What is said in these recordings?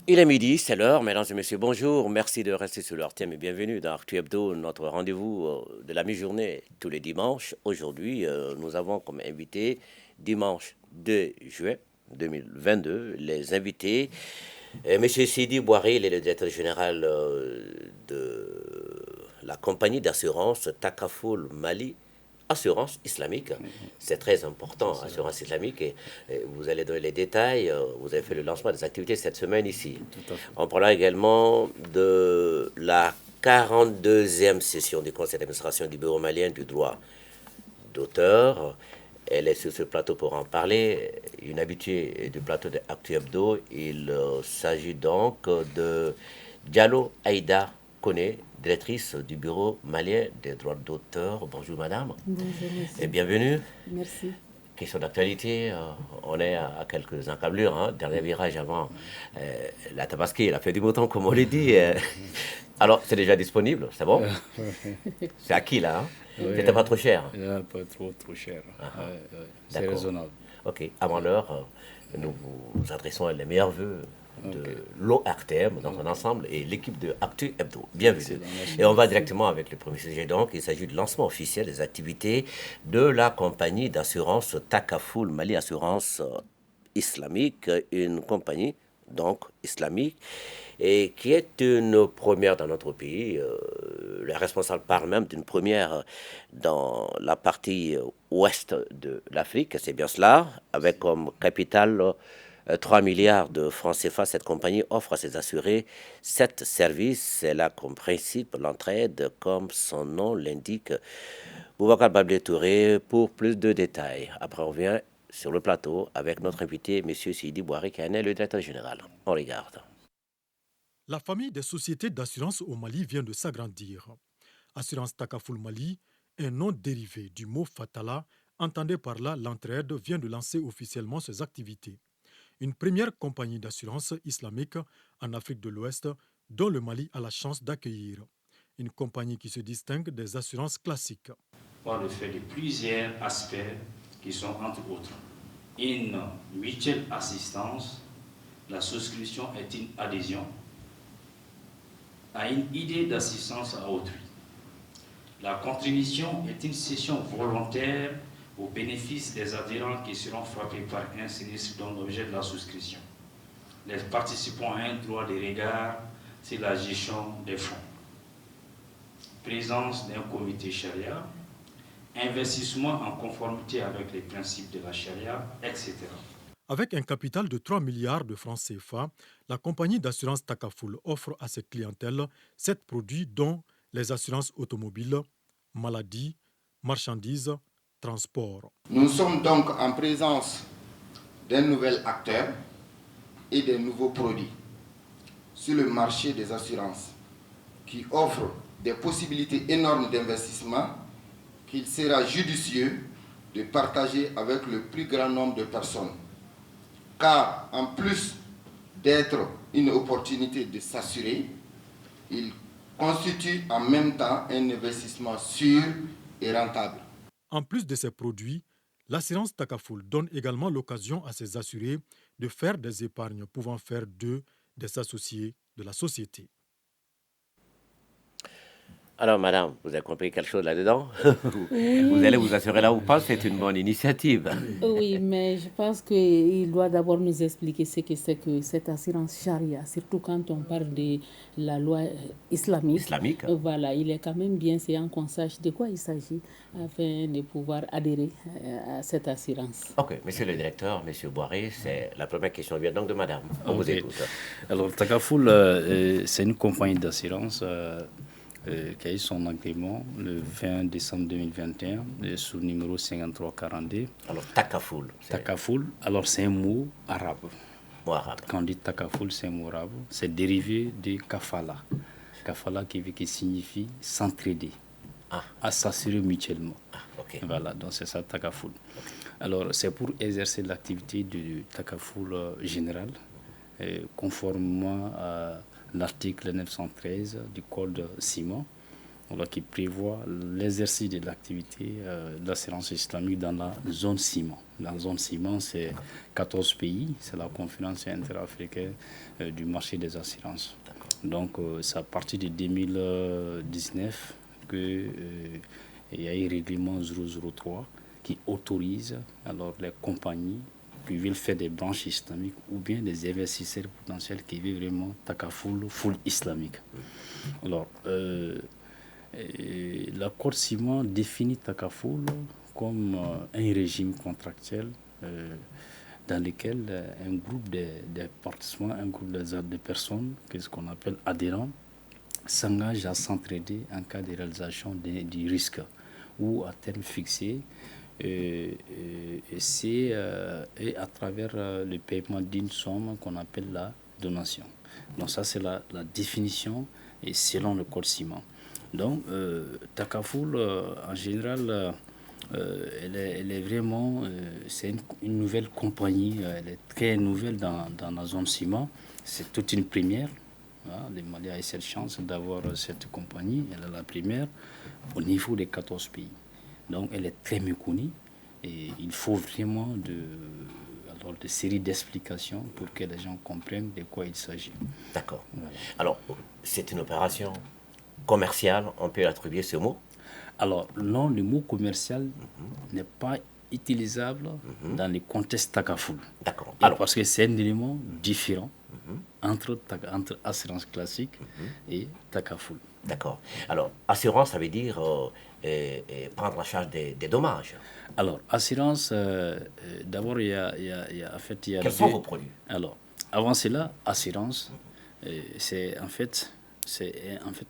Il est midi, c'est l'heure. Mesdames et messieurs, bonjour. Merci de rester sur leur thème et bienvenue dans Actu Hebdo, notre rendez-vous de la mi-journée tous les dimanches. Aujourd'hui, nous avons comme invité dimanche 2 juillet 2022 les invités. Monsieur Sidi Boiré, il est le directeur général de la compagnie d'assurance Takaful Mali. Assurance islamique, c'est très important, assurance islamique, et vous allez donner les détails, vous avez fait le lancement des activités cette semaine ici. Tout à fait. On parlera également de la 42e session du conseil d'administration du bureau malien du droit d'auteur. Elle est sur ce plateau pour en parler, une habituée du plateau de Actu Hebdo. Il s'agit donc de Diallo Aïda Kone, directrice du bureau malien des droits d'auteur. Bonjour madame. Bonjour, Et monsieur. bienvenue. Merci. Question d'actualité, on est à quelques encablures, hein, dernier virage avant la Tabaski, la fin du mouton, comme on le dit. Alors, c'est déjà disponible, c'est bon? C'est acquis là, hein? Oui, C'était pas trop cher. pas trop cher. C'est D'accord. raisonnable. Ok, avant l'heure, nous vous adressons les meilleurs voeux de Ok. l'ORTM dans son ensemble et l'équipe de Actu Hebdo. Bienvenue. Excellent, merci. Et on va directement avec le premier sujet. Donc, il s'agit de lancement officiel des activités de la compagnie d'assurance Takaful Mali Assurance Islamique, une compagnie donc islamique et qui est une première dans notre pays. Les responsables parlent même d'une première dans la partie ouest de l'Afrique, c'est bien cela, avec comme capital 3 milliards de francs CFA. Cette compagnie offre à ses assurés 7 services. Elle a comme principe l'entraide, comme son nom l'indique. Boubacar Bablé Touré pour plus de détails. Après, on revient sur le plateau avec notre invité, M. Sidi Boiré, qui est le directeur général. On regarde. La famille des sociétés d'assurance au Mali vient de s'agrandir. Assurance Takaful Mali, un nom dérivé du mot Fatala, entendez par là l'entraide, vient de lancer officiellement ses activités. Une première compagnie d'assurance islamique en Afrique de l'Ouest, dont le Mali a la chance d'accueillir. Une compagnie qui se distingue des assurances classiques. Par le fait de plusieurs aspects qui sont entre autres une mutuelle assistance, la souscription est une adhésion à une idée d'assistance à autrui. La contribution est une cession volontaire au bénéfice des adhérents qui seront frappés par un sinistre dont l'objet de la souscription. Les participants ont un droit de regard sur la gestion des fonds. Présence d'un comité charia, investissement en conformité avec les principes de la charia, etc. Avec un capital de 3 milliards de francs CFA, la compagnie d'assurance Takaful offre à ses clientèles 7 produits dont les assurances automobiles, maladies, marchandises, transport. Nous sommes donc en présence d'un nouvel acteur et de nouveaux produits sur le marché des assurances qui offrent des possibilités énormes d'investissement qu'il sera judicieux de partager avec le plus grand nombre de personnes. Car en plus d'être une opportunité de s'assurer, il constitue en même temps un investissement sûr et rentable. En plus de ces produits, l'assurance Takaful donne également l'occasion à ses assurés de faire des épargnes pouvant faire d'eux des associés de la société. Alors, madame, vous avez compris quelque chose là-dedans? Vous allez Oui, vous assurer là ou pas, c'est une bonne initiative. oui, mais je pense qu'il doit d'abord nous expliquer ce que c'est que cette assurance charia, surtout quand on parle de la loi islamique. Islamique. Voilà, il est quand même bien séant qu'on sache de quoi il s'agit afin de pouvoir adhérer à cette assurance. Ok, monsieur le directeur, monsieur Boiré, c'est la première question vient donc de madame. On vous Ok. écoute. Alors, Takaful, c'est une compagnie d'assurance qui a eu son agrément le 20 décembre 2021 sous le numéro 5342. Alors, Takaful, c'est Takaful, alors c'est un mot arabe. mot arabe. Quand on dit Takaful, c'est un mot arabe. C'est dérivé de kafala. Kafala qui signifie s'entraider, à s'assurer mutuellement. Ok. Voilà, donc c'est ça Takaful. Alors, c'est pour exercer l'activité du Takaful général, conformément à l'article 913 du Code civil. qui prévoit l'exercice de l'activité d'assurance islamique dans la zone ciment. La zone ciment, c'est 14 pays, c'est la conférence interafricaine du marché des assurances. Donc, c'est à partir de 2019 qu'il y a eu le règlement 003 qui autorise alors les compagnies qui veulent faire des branches islamiques ou bien des investisseurs potentiels qui veulent vraiment Takaful full islamique. Alors, l'accord ciment définit Takaful comme un régime contractuel dans lequel un groupe de participants, un groupe de personnes, ce qu'on appelle adhérents, s'engage à s'entraider en cas de réalisation du risque ou à terme fixé. Et c'est à travers le paiement d'une somme qu'on appelle la donation. Donc ça, c'est la définition et selon le code ciment. Donc, Takaful, en général, elle est vraiment, c'est une nouvelle compagnie, elle est très nouvelle dans la zone ciment. C'est toute une première. Le Mali a eu cette chance d'avoir cette compagnie, elle est la première au niveau des 14 pays. Donc, elle est très méconnue et il faut vraiment des séries d'explications pour que les gens comprennent de quoi il s'agit. D'accord. Voilà. Alors, c'est une opération commerciale, on peut attribuer ce mot? Alors, non, le mot commercial n'est pas utilisable dans le contexte Takaful. D'accord. Alors, parce que c'est un élément différent entre assurance classique et Takaful. D'accord. Alors, assurance, ça veut dire prendre en charge des dommages. Alors, assurance, d'abord, il y a en fait... Quels sont vos produits? Alors, avant cela, assurance, c'est en fait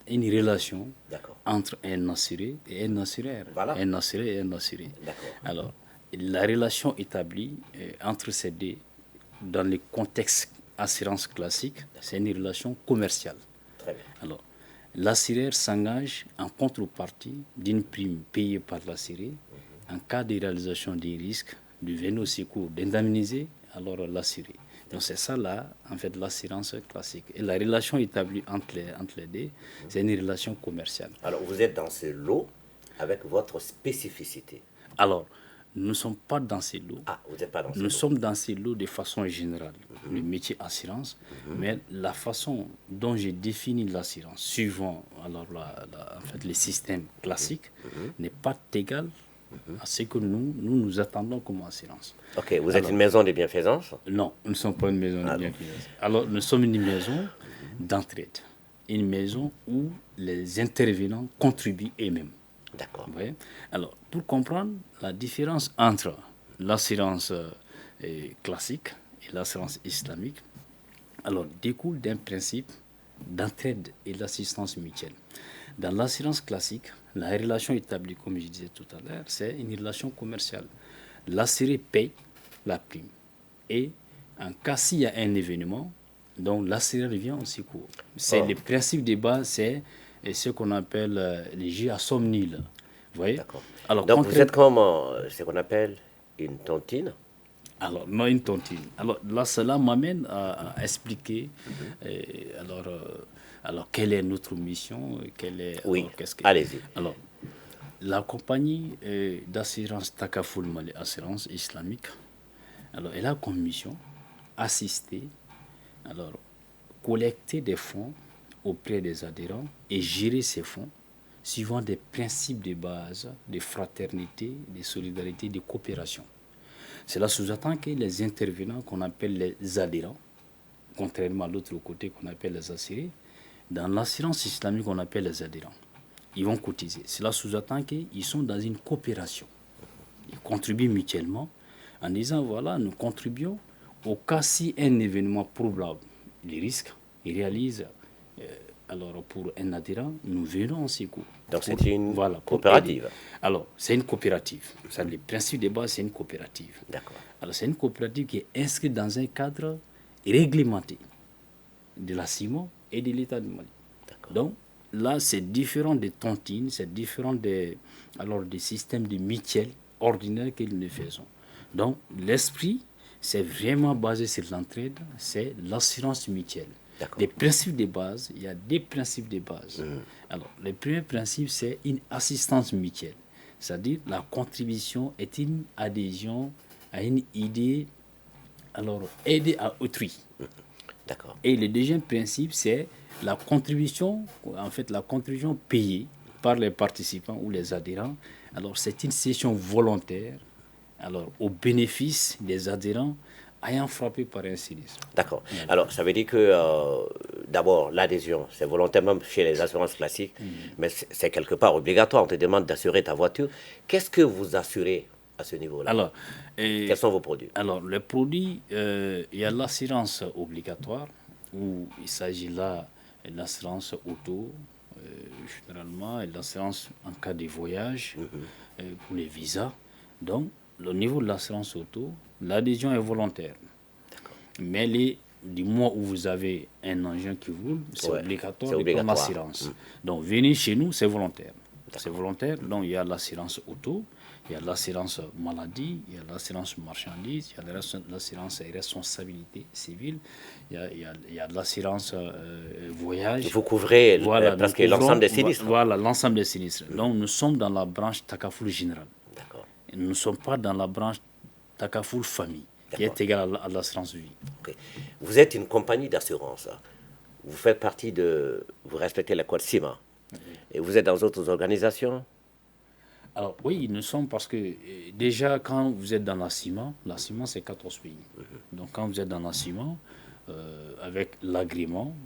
une relation entre un assuré et un assureur. Voilà. Un assuré et un assuré. D'accord. Alors, la relation établie entre ces deux, dans le contexte assurance classique, c'est une relation commerciale. Très bien. Alors, l'assureur s'engage en contrepartie d'une prime payée par l'assuré en cas de réalisation des risques, de venir au secours, d'indemniser alors l'assuré. Donc c'est ça là, en fait, l'assurance classique. Et la relation établie entre les deux, c'est une relation commerciale. Alors vous êtes dans ce lot avec votre spécificité. Alors, nous ne sommes pas dans ces lots. Ah, vous n'êtes pas dans ces lots. Nous sommes dans ces lots de façon générale, le métier assurance, mais la façon dont j'ai défini l'assurance, suivant alors en fait, les systèmes classiques, n'est pas égal à ce que nous attendons comme assurance. Ok, vous êtes une maison de bienfaisance? Non, nous ne sommes pas une maison de bienfaisance. Alors, nous sommes une maison d'entraide, une maison où les intervenants contribuent eux-mêmes. D'accord. Ouais. Alors, pour comprendre la différence entre l'assurance classique et l'assurance islamique, alors découle d'un principe d'entraide et d'assistance mutuelle. Dans l'assurance classique, la relation établie, comme je disais tout à l'heure, c'est une relation commerciale. L'assuré paye la prime. Et en cas s'il y a un événement, donc l'assureur vient au secours. C'est le principe de base, c'est ce qu'on appelle les jeux à somme nulle. Vous voyez? D'accord. Alors, donc vous êtes comme ce qu'on appelle une tontine? Alors, non, une tontine. Alors là, cela m'amène à expliquer alors, quelle est notre mission, oui, allez-y. Alors, la compagnie d'assurance Takaful Mali Assurance Islamique, alors, elle a comme mission assister, alors, collecter des fonds auprès des adhérents et gérer ces fonds suivant des principes de base de fraternité, de solidarité, de coopération. Cela sous-entend que les intervenants qu'on appelle les adhérents, contrairement à l'autre côté qu'on appelle les assurés, dans l'assurance islamique on appelle les adhérents. Ils vont cotiser. Cela sous-entend qu'ils sont dans une coopération. Ils contribuent mutuellement en disant voilà, nous contribuons au cas si un événement probable, les risques, ils réalisent. Alors, pour un adhérent, nous venons en secours. Donc, c'est une coopérative. Alors, c'est une coopérative. Le principe de base, c'est une coopérative. D'accord. Alors, c'est une coopérative qui est inscrite dans un cadre réglementé de la CIMO et de l'État du Mali. D'accord. Donc, là, c'est différent des tontines, c'est différent des systèmes de mutuelle ordinaires que nous faisons. Donc, l'esprit, c'est vraiment basé sur l'entraide, c'est l'assurance mutuelle. D'accord. Les principes de base, il y a des principes de base. Alors, le premier principe, c'est une assistance mutuelle. C'est-à-dire, la contribution est une adhésion à une idée, alors aider à autrui. D'accord. Et le deuxième principe, c'est la contribution payée par les participants ou les adhérents. Alors, c'est une session volontaire, alors au bénéfice des adhérents ayant frappé par un sinistre. D'accord. Alors, ça veut dire que, d'abord, l'adhésion, c'est volontaire même chez les assurances classiques, mais c'est quelque part obligatoire. On te demande d'assurer ta voiture. Qu'est-ce que vous assurez à ce niveau-là? Alors, quels sont vos produits? Alors, les produits, il y a l'assurance obligatoire, où il s'agit là de l'assurance auto, généralement, et l'assurance en cas de voyage, pour les visas. Donc, au niveau de l'assurance auto, l'adhésion est volontaire. Mais du mois où vous avez un engin qui roule, c'est obligatoire de prendre l'assurance. Donc, venir chez nous, c'est volontaire. C'est volontaire. Donc, il y a l'assurance auto, il y a l'assurance maladie, il y a l'assurance marchandise, il y a l'assurance responsabilité civile, il y a l'assurance voyage. Vous couvrez presque l'ensemble des sinistres. Voilà, l'ensemble des sinistres. Donc, nous sommes dans la branche Takaful générale. D'accord. Nous ne sommes pas dans la branche Takaful famille, qui est égale à l'assurance vie. Okay. Vous êtes une compagnie d'assurance. Vous faites partie vous respectez le code CIMA. Et vous êtes dans d'autres organisations? Alors oui, nous sommes parce que déjà quand vous êtes dans la CIMA c'est 14 pays. Donc quand vous êtes dans la CIMA, avec l'agrément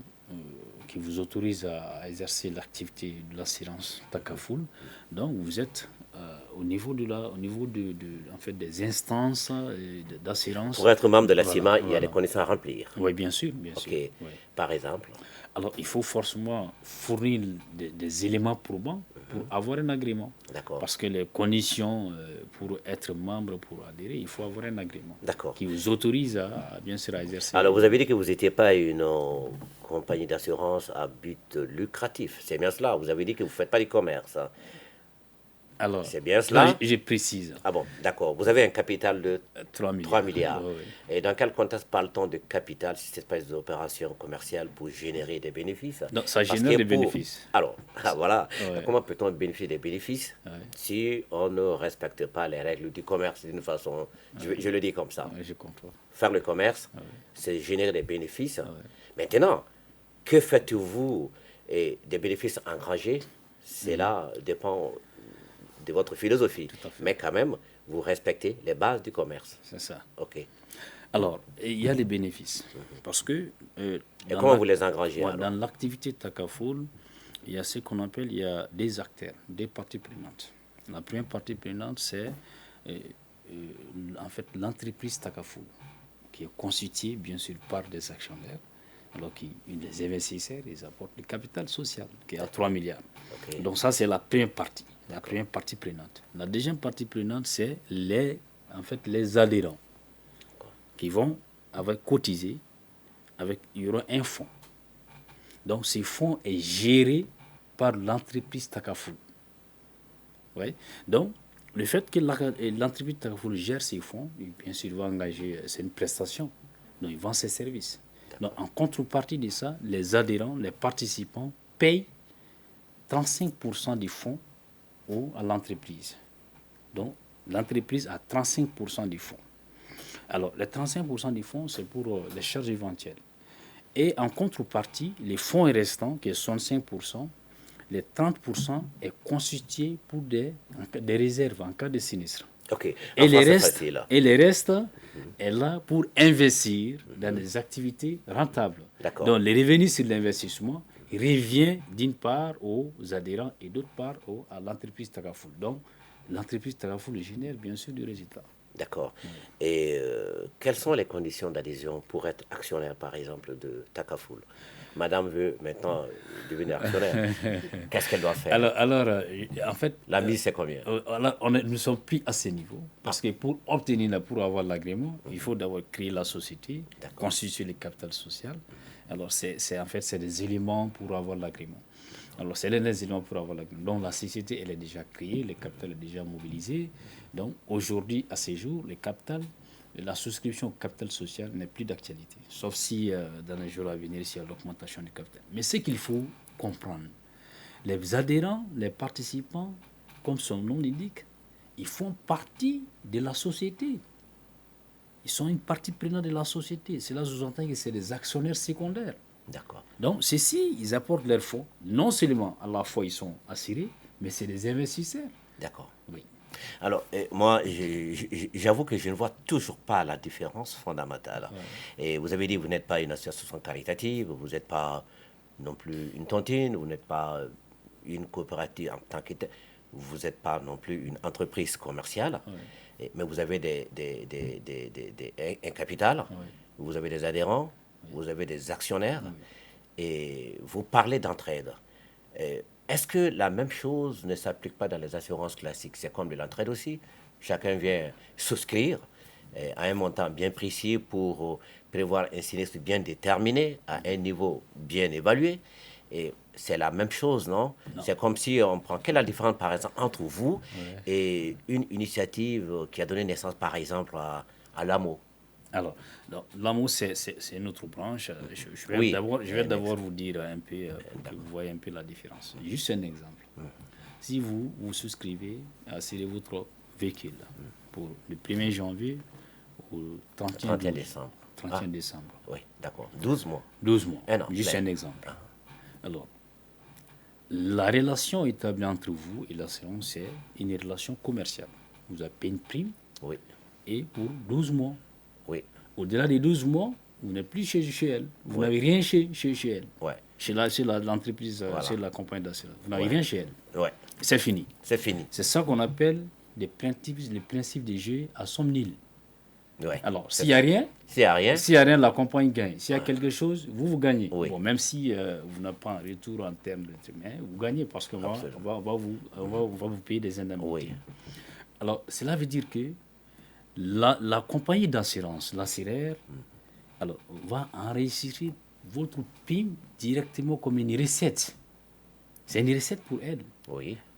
qui vous autorise à exercer l'activité de l'assurance Takaful, donc vous êtes au niveau des instances d'assurance. Pour être membre de la CIMA, il y a des conditions à remplir. Oui, bien sûr, bien sûr. Oui. Par exemple? Alors, il faut forcément fournir des éléments probants pour avoir un agrément. D'accord. Parce que les conditions pour être membre, pour adhérer, il faut avoir un agrément. D'accord. Qui vous autorise bien sûr, à exercer. Alors, vous avez dit que vous n'étiez pas une compagnie d'assurance à but lucratif. C'est bien cela. Vous avez dit que vous ne faites pas du commerce. Alors, c'est bien cela. Là, je précise. Ah bon, d'accord. Vous avez un capital de 3 milliards. Oui. Et dans quel contexte parle-t-on de capital, si c'est pas des opérations commerciales pour générer des bénéfices? Non, ça génère des bénéfices. Alors, voilà. Comment peut-on bénéficier des bénéfices si on ne respecte pas les règles du commerce d'une façon, je le dis comme ça. Je comprends. Faire le commerce, c'est générer des bénéfices. Maintenant, que faites-vous des bénéfices engrangés? Cela dépend de votre philosophie. Mais quand même, vous respectez les bases du commerce. C'est ça. OK. Alors, il y a les bénéfices. Parce que... et comment vous les engrangez dans l'activité Takaful, il y a ce qu'on appelle, il y a des acteurs, des parties prenantes. La première partie prenante, c'est en fait l'entreprise Takaful, qui est constituée bien sûr par des actionnaires. Alors les investisseurs, ils apportent le capital social, qui est à 3 milliards. Okay. Donc ça, c'est la première partie. La première partie prenante. La deuxième partie prenante, c'est les adhérents qui vont cotiser, il y aura un fonds. Donc ce fonds est géré par l'entreprise Takaful. Ouais. Donc le fait que l'entreprise Takaful gère ces fonds, bien sûr, il va engager, c'est une prestation, donc il vend ses services. Donc en contrepartie de ça, les adhérents, les participants payent 35% du fonds à l'entreprise. Donc, l'entreprise a 35% du fonds. Alors, les 35% du fonds, c'est pour les charges éventuelles. Et en contrepartie, les fonds restants, qui sont 65%, les 30% est constitué pour des réserves en cas de sinistre. Okay. Et les restes est là pour investir dans des activités rentables. Donc, les revenus sur l'investissement revient d'une part aux adhérents et d'autre part à l'entreprise Takaful. Donc, l'entreprise Takaful génère bien sûr du résultat. D'accord. Et quelles sont les conditions d'adhésion pour être actionnaire, par exemple, de Takaful? Madame veut maintenant devenir actionnaire. Qu'est-ce qu'elle doit faire? Alors, en fait... La mise, c'est combien? Nous ne sommes plus à ce niveau. Parce que pour avoir l'agrément, il faut d'abord créer la société, constituer le capital social. Alors, c'est des éléments pour avoir l'agrément. Alors, c'est les éléments pour avoir l'agrément. Donc, la société, elle est déjà créée, le capital est déjà mobilisé. Donc, aujourd'hui, à ce jour, le capital la souscription au capital social n'est plus d'actualité. Sauf si, dans les jours à venir, il y a l'augmentation du capital. Mais ce qu'il faut comprendre, les adhérents, les participants, comme son nom l'indique, ils font partie de la société. Ils sont une partie prenante de la société. Cela sous-entend que c'est des actionnaires secondaires. D'accord. Donc, ceux-ci, ils apportent leurs fonds. Non seulement à la fois ils sont assurés, mais c'est des investisseurs. D'accord. Oui. Alors, moi, j'avoue que je ne vois toujours pas la différence fondamentale. Ouais. Et vous avez dit que vous n'êtes pas une association caritative, vous n'êtes pas non plus une tontine, vous n'êtes pas une coopérative en tant que telle, vous n'êtes pas non plus une entreprise commerciale, mais vous avez un capital, vous avez des adhérents, vous avez des actionnaires, et vous parlez d'entraide. Est-ce que la même chose ne s'applique pas dans les assurances classiques? C'est comme de l'entraide aussi. Chacun vient souscrire à un montant bien précis pour prévoir un sinistre bien déterminé, à un niveau bien évalué. Et c'est la même chose, non? C'est comme si on prend... Quelle est la différence, par exemple, entre vous et une initiative qui a donné naissance, par exemple, à l'AMO? Alors, l'AMO, c'est une autre branche. Je vais d'abord vous dire un peu, pour que vous voyez un peu la différence. Juste un exemple. Si vous souscrivez à assurer votre véhicule pour le 1er janvier au 31 décembre. 31 décembre. Oui, d'accord. 12 mois. 12 mois. Un an. Juste un exemple. Alors, la relation établie entre vous et l'assurance, c'est une relation commerciale. Vous avez payé une prime et pour 12 mois. Oui. Au-delà des 12 mois, vous n'êtes plus chez elle. Vous n'avez rien chez elle. Chez l'entreprise, chez la compagnie d'assurance. Vous n'avez rien chez elle. C'est fini. C'est fini. C'est ça qu'on appelle les principes des jeux à somme nulle. Alors, s'il n'y a rien, la compagnie gagne. S'il y a quelque chose, vous gagnez. Bon, même si vous n'avez pas un retour en termes de... Mais vous gagnez parce qu'on va vous payer des indemnités. Alors, cela veut dire que la compagnie d'assurance, l'assureur, alors, va enregistrer votre prime directement comme une recette. C'est une recette pour elle.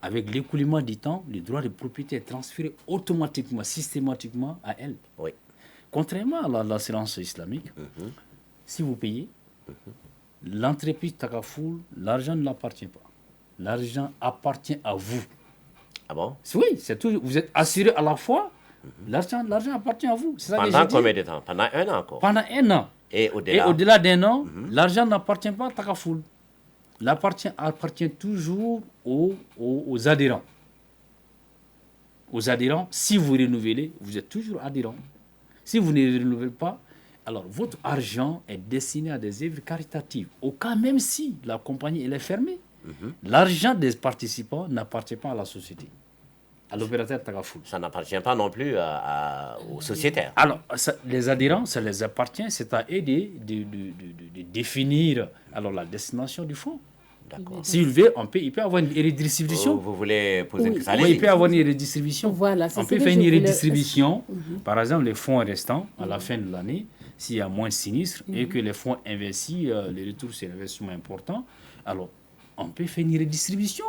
Avec l'écoulement du temps, le droit de propriété est transféré automatiquement, systématiquement à elle. Contrairement à l'assurance islamique, si vous payez, l'entreprise Takafoul, l'argent ne l'appartient pas. L'argent appartient à vous. Ah bon? Oui, c'est toujours. Vous êtes assuré à la fois. L'argent appartient à vous. Pendant combien de temps? Pendant un an encore? Pendant un an. Et au-delà d'un an, l'argent n'appartient pas à Takafoul. Appartient toujours aux adhérents. Aux adhérents, si vous renouvelez, vous êtes toujours adhérent. Si vous ne renouvelez pas, alors votre argent est destiné à des œuvres caritatives. Au cas même si la compagnie elle est fermée, l'argent des participants n'appartient pas à la société, à l'opérateur Takafoul. Ça n'appartient pas non plus aux sociétaires. Alors, les adhérents, ça les appartient, c'est à eux de définir alors, la destination du fonds. S'il veut, il peut avoir une redistribution. Vous voulez poser une question? Oui, il peut avoir une redistribution. Voilà, on peut faire une redistribution. Par exemple, les fonds restants, à la fin de l'année, s'il y a moins de sinistres et que les fonds investis, les retours sur l'investissement important, alors on peut faire une redistribution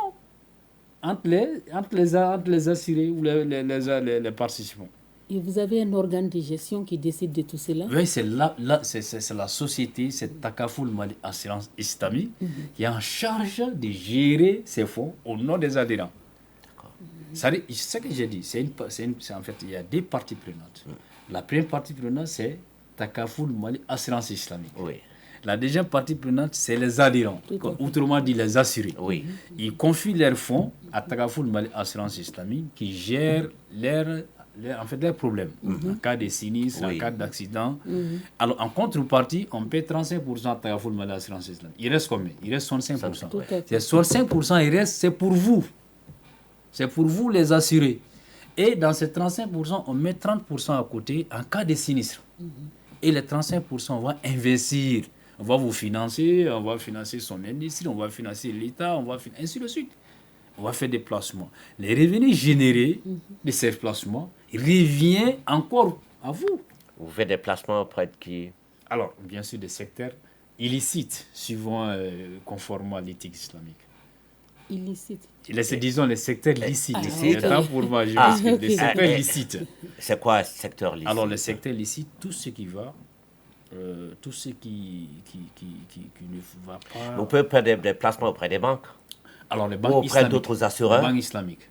entre les assurés ou les participants. Et vous avez un organe de gestion qui décide de tout cela? Oui, c'est la société, c'est Takafoul Mali Assurance Islamique qui est en charge de gérer ces fonds au nom des adhérents. C'est ce que j'ai dit. En fait, il y a deux parties prenantes. La première partie prenante, c'est Takafoul Mali Assurance Islamique. La deuxième partie prenante, c'est les adhérents, autrement dit les assurés. Ils confient leurs fonds à Takafoul Mali Assurance Islamique qui gère leurs problèmes. En cas de sinistre, en cas d'accident. Alors, en contrepartie, on paie 35% à Takafoul Mali Assurance Islamique. Il reste combien? Il reste 65%. Ces 65%, il reste, c'est pour vous. C'est pour vous, les assurés. Et dans ces 35%, on met 30% à côté en cas de sinistre. Et les 35%, on va investir. On va vous financer, on va financer son industrie, on va financer l'État, ainsi de suite. On va faire des placements. Les revenus générés de ces placements reviennent encore à vous. Vous faites des placements auprès de qui? Alors, bien sûr, des secteurs illicites, suivant conformément à l'éthique islamique. Illicite. Disons les secteurs licites. Licite. Autant pour moi, je Ah, pense que les ok. secteurs licites. C'est quoi ce secteur licite? Alors, le secteur licite, tout ce qui va, tout ce qui ne va pas. Vous pouvez faire des placements auprès des banques Alors, les ou banques auprès islamiques. d'autres Les assureurs? banques islamiques.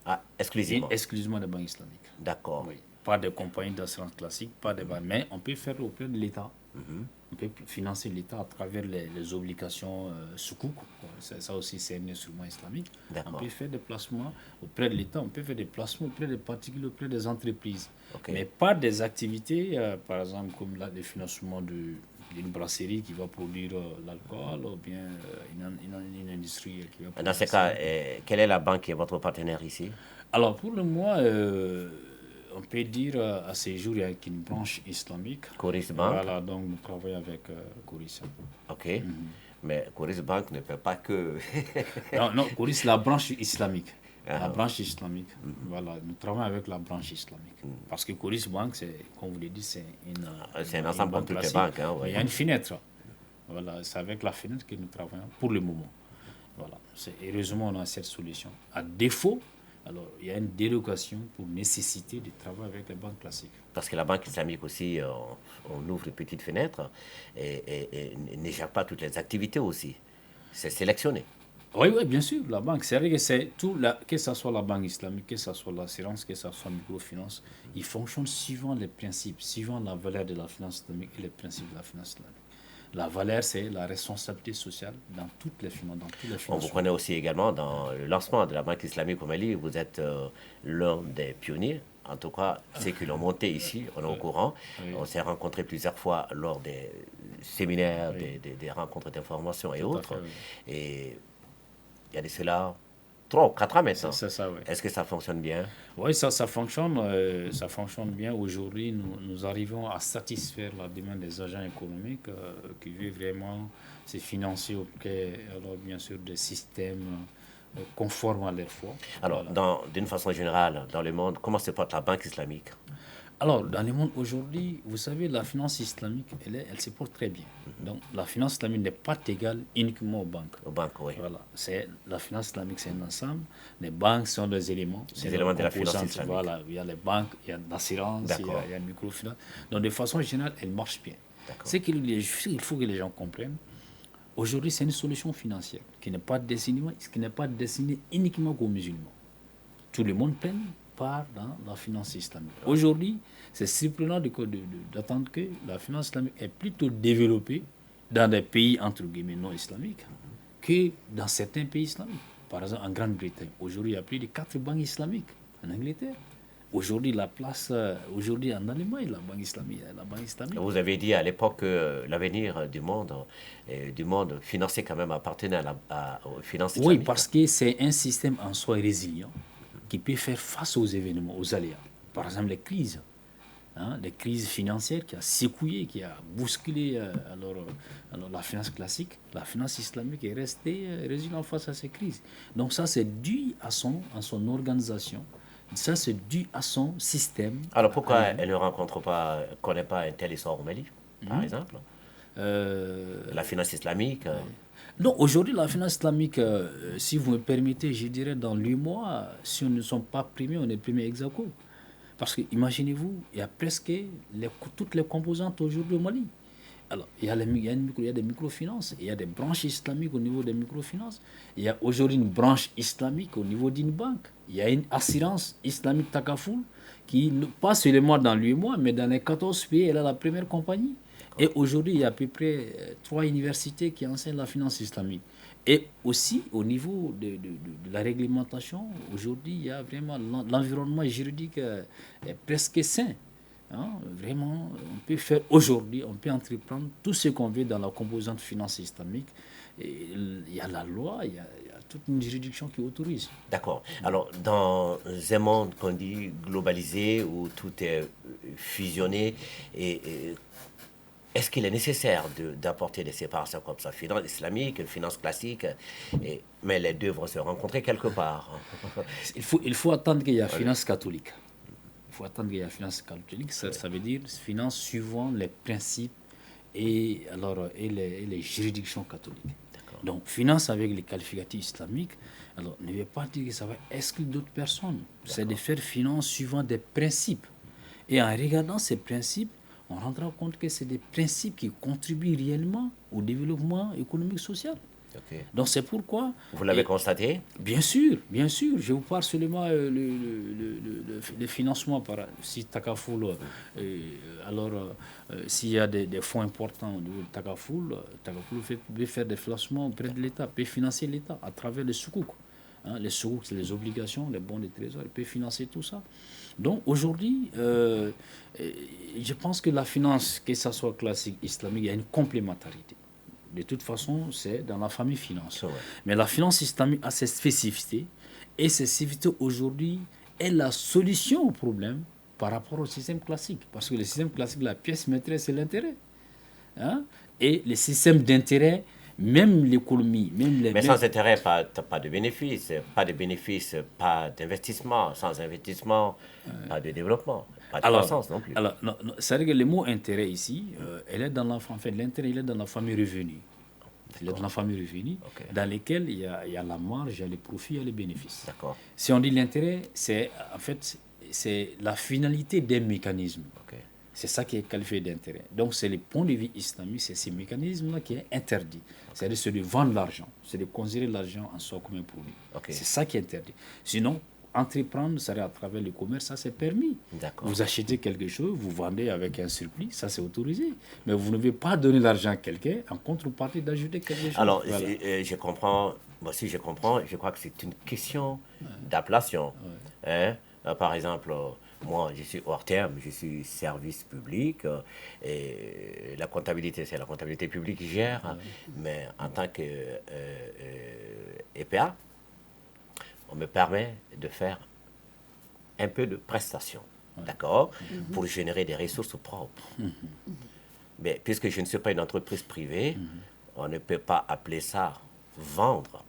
Ah, exclusivement. Exclusivement des banques islamiques. D'accord. Oui. Pas des compagnies d'assurance classiques, pas des banques. Mais on peut faire auprès de l'État. On peut financer l'État à travers les obligations soukouk. Ça aussi, c'est un instrument islamique. D'accord. On peut faire des placements auprès de l'État, on peut faire des placements auprès des particuliers, auprès des entreprises. Ok. Mais pas des activités, par exemple, comme là, le financement d'une brasserie qui va produire l'alcool ou bien une industrie qui va produire. Dans ce cas, quelle est la banque qui est votre partenaire ici? Alors, pour le moment, on peut dire à ce jour, il y a une branche islamique. Coris Bank. Voilà, donc nous travaillons avec Coris. Ok. Mais Coris Bank ne fait pas que. Non, Coris, la branche islamique. Ah. La branche islamique. Voilà, nous travaillons avec la branche islamique. Parce que Coris Bank, comme vous l'avez dit, c'est un ensemble banque comme toutes les classique. banques. Hein, Mais il y a une fenêtre. Voilà, c'est avec la fenêtre que nous travaillons pour le moment. Voilà. Heureusement, on a cette solution. À défaut, alors, il y a une dérogation pour nécessité de travailler avec les banques classiques. Parce que la banque islamique aussi, on ouvre une petite fenêtre et ne gère pas toutes les activités aussi. C'est sélectionné. Oui, bien sûr, la banque. C'est vrai que c'est tout, que ce soit la banque islamique, que ce soit l'assurance, que ce soit la microfinance, ils fonctionnent suivant les principes, suivant la valeur de la finance islamique et les principes de la finance islamique. La valeur, c'est la responsabilité sociale dans toutes les finances. On vous connaît aussi également dans le lancement de la banque islamique au Mali. Vous êtes l'un des pionniers. En tout cas, ceux qui l'ont monté ici, on est au courant. Oui. On s'est rencontrés plusieurs fois lors des séminaires, Oui. des rencontres d'information et Tout à autres. fait, oui. Et il y a de cela 3 ou 4 ans maintenant. C'est ça, oui. Est-ce que ça fonctionne bien? Oui, ça fonctionne bien. Aujourd'hui, nous arrivons à satisfaire la demande des agents économiques qui veulent vraiment se financer auprès, alors bien sûr, des systèmes conformes à leur foi. Alors, Voilà. d'une façon générale, dans le monde, comment se porte la banque islamique? Alors, dans le monde aujourd'hui, vous savez, la finance islamique, elle se porte très bien. Donc, la finance islamique n'est pas égale uniquement aux banques. Aux banques, oui. Voilà, la finance islamique, c'est un ensemble. Les banques sont des éléments. Des éléments de la finance composantes. islamique. Voilà, il y a les banques, il y a l'assurance, il y a une microfinance. Donc, de façon générale, elle marche bien. Ce qu'il faut que les gens comprennent, aujourd'hui, c'est une solution financière qui n'est pas destinée uniquement aux musulmans. Tout le monde prenne part dans la finance islamique. Aujourd'hui, c'est surprenant d'attendre que la finance islamique est plutôt développée dans des pays, entre guillemets, non islamiques, que dans certains pays islamiques. Par exemple, en Grande-Bretagne, aujourd'hui, il y a plus de 4 banques islamiques. En Angleterre, aujourd'hui, la place, aujourd'hui en Allemagne, la banque islamique. Vous avez dit à l'époque que l'avenir du monde financier quand même appartenait aux finances islamiques. Oui, parce que c'est un système en soi résilient qui peut faire face aux événements, aux aléas. Par exemple, les crises. Les crises financières qui a secoué, qui a bousculé alors la finance classique. La finance islamique est restée résiliente face à ces crises. Donc ça, c'est dû à son organisation. Ça, c'est dû à son système. Alors pourquoi elle ne connaît pas un tel essor au Mali, par exemple la finance islamique Non, aujourd'hui, la finance islamique, si vous me permettez, je dirais dans 8 mois, si on ne sont pas primés, on est primé ex aequo. Parce que, imaginez-vous, il y a presque toutes les composantes aujourd'hui au Mali. Alors, il y a des microfinances, il y a des branches islamiques au niveau des microfinances. Il y a aujourd'hui une branche islamique au niveau d'une banque. Il y a une assurance islamique Takaful qui, pas seulement dans 8 mois, mais dans les 14 pays, elle est la première compagnie. Et aujourd'hui, il y a à peu près 3 universités qui enseignent la finance islamique. Et aussi, au niveau de la réglementation, aujourd'hui, il y a vraiment l'environnement juridique est presque sain. Vraiment, on peut faire aujourd'hui, on peut entreprendre tout ce qu'on veut dans la composante finance islamique. Et il y a la loi, il y a toute une juridiction qui autorise. D'accord. Alors, dans un monde qu'on dit globalisé, où tout est fusionné, est-ce qu'il est nécessaire d'apporter des séparations comme ça, finance islamique, finance classique, mais les deux vont se rencontrer quelque part? Il faut attendre qu'il y ait finance catholique. Il faut attendre qu'il y ait finance catholique, ça veut dire finance suivant les principes et les juridictions catholiques. Donc, finance avec les qualificatifs islamiques, alors ne veut pas dire que ça va exclure d'autres personnes. C'est de faire finance suivant des principes. Et en regardant ces principes, on rendra compte que c'est des principes qui contribuent réellement au développement économique et social. Ok. Donc c'est pourquoi... Vous l'avez constaté? Bien sûr. Je vous parle seulement le financement par si Takaful, s'il y a des fonds importants au niveau de Takaful peut faire des financements auprès de l'État, peut financer l'État à travers les soukouk. Les soukouk, c'est les obligations, les bons de trésor, il peut financer tout ça. Donc aujourd'hui, je pense que la finance, que ce soit classique, islamique, il y a une complémentarité. De toute façon, c'est dans la famille finance. Ouais. Mais la finance islamique a ses spécificités. Et ces spécificités, aujourd'hui, est la solution au problème par rapport au système classique. Parce que le système classique, la pièce maîtresse, c'est l'intérêt. Et le système d'intérêt, même l'économie, Mais sans intérêt, pas de bénéfices. Pas de bénéfices, pas d'investissement. Sans investissement, pas de développement. Pas de croissance non plus. Alors, c'est-à-dire que le mot intérêt ici, elle est dans l'intérêt, il est dans la famille revenu. Il est dans la famille revenu, dans lesquels il y a la marge, il y a les profits, il y a les bénéfices. D'accord. Si on dit l'intérêt, c'est la finalité des mécanismes. C'est ça qui est qualifié d'intérêt. Donc, c'est le point de vue islamique, c'est ces mécanismes-là qui est interdit. C'est-à-dire, c'est de vendre l'argent, c'est de considérer l'argent en soi comme un produit. C'est ça qui est interdit. Sinon, entreprendre, ça à travers le commerce, ça c'est permis. Vous achetez quelque chose, vous vendez avec un surplus, ça c'est autorisé. Mais vous ne devez pas donner l'argent à quelqu'un en contrepartie d'ajouter quelque chose. Alors, je comprends, moi aussi je comprends, je crois que c'est une question d'appellation. Par exemple, moi je suis hors terme, je suis service public, et la comptabilité, c'est la comptabilité publique qui gère, mais en tant que EPA, on me permet de faire un peu de prestations, d'accord, pour générer des ressources propres. Mais puisque je ne suis pas une entreprise privée, on ne peut pas appeler ça vendre.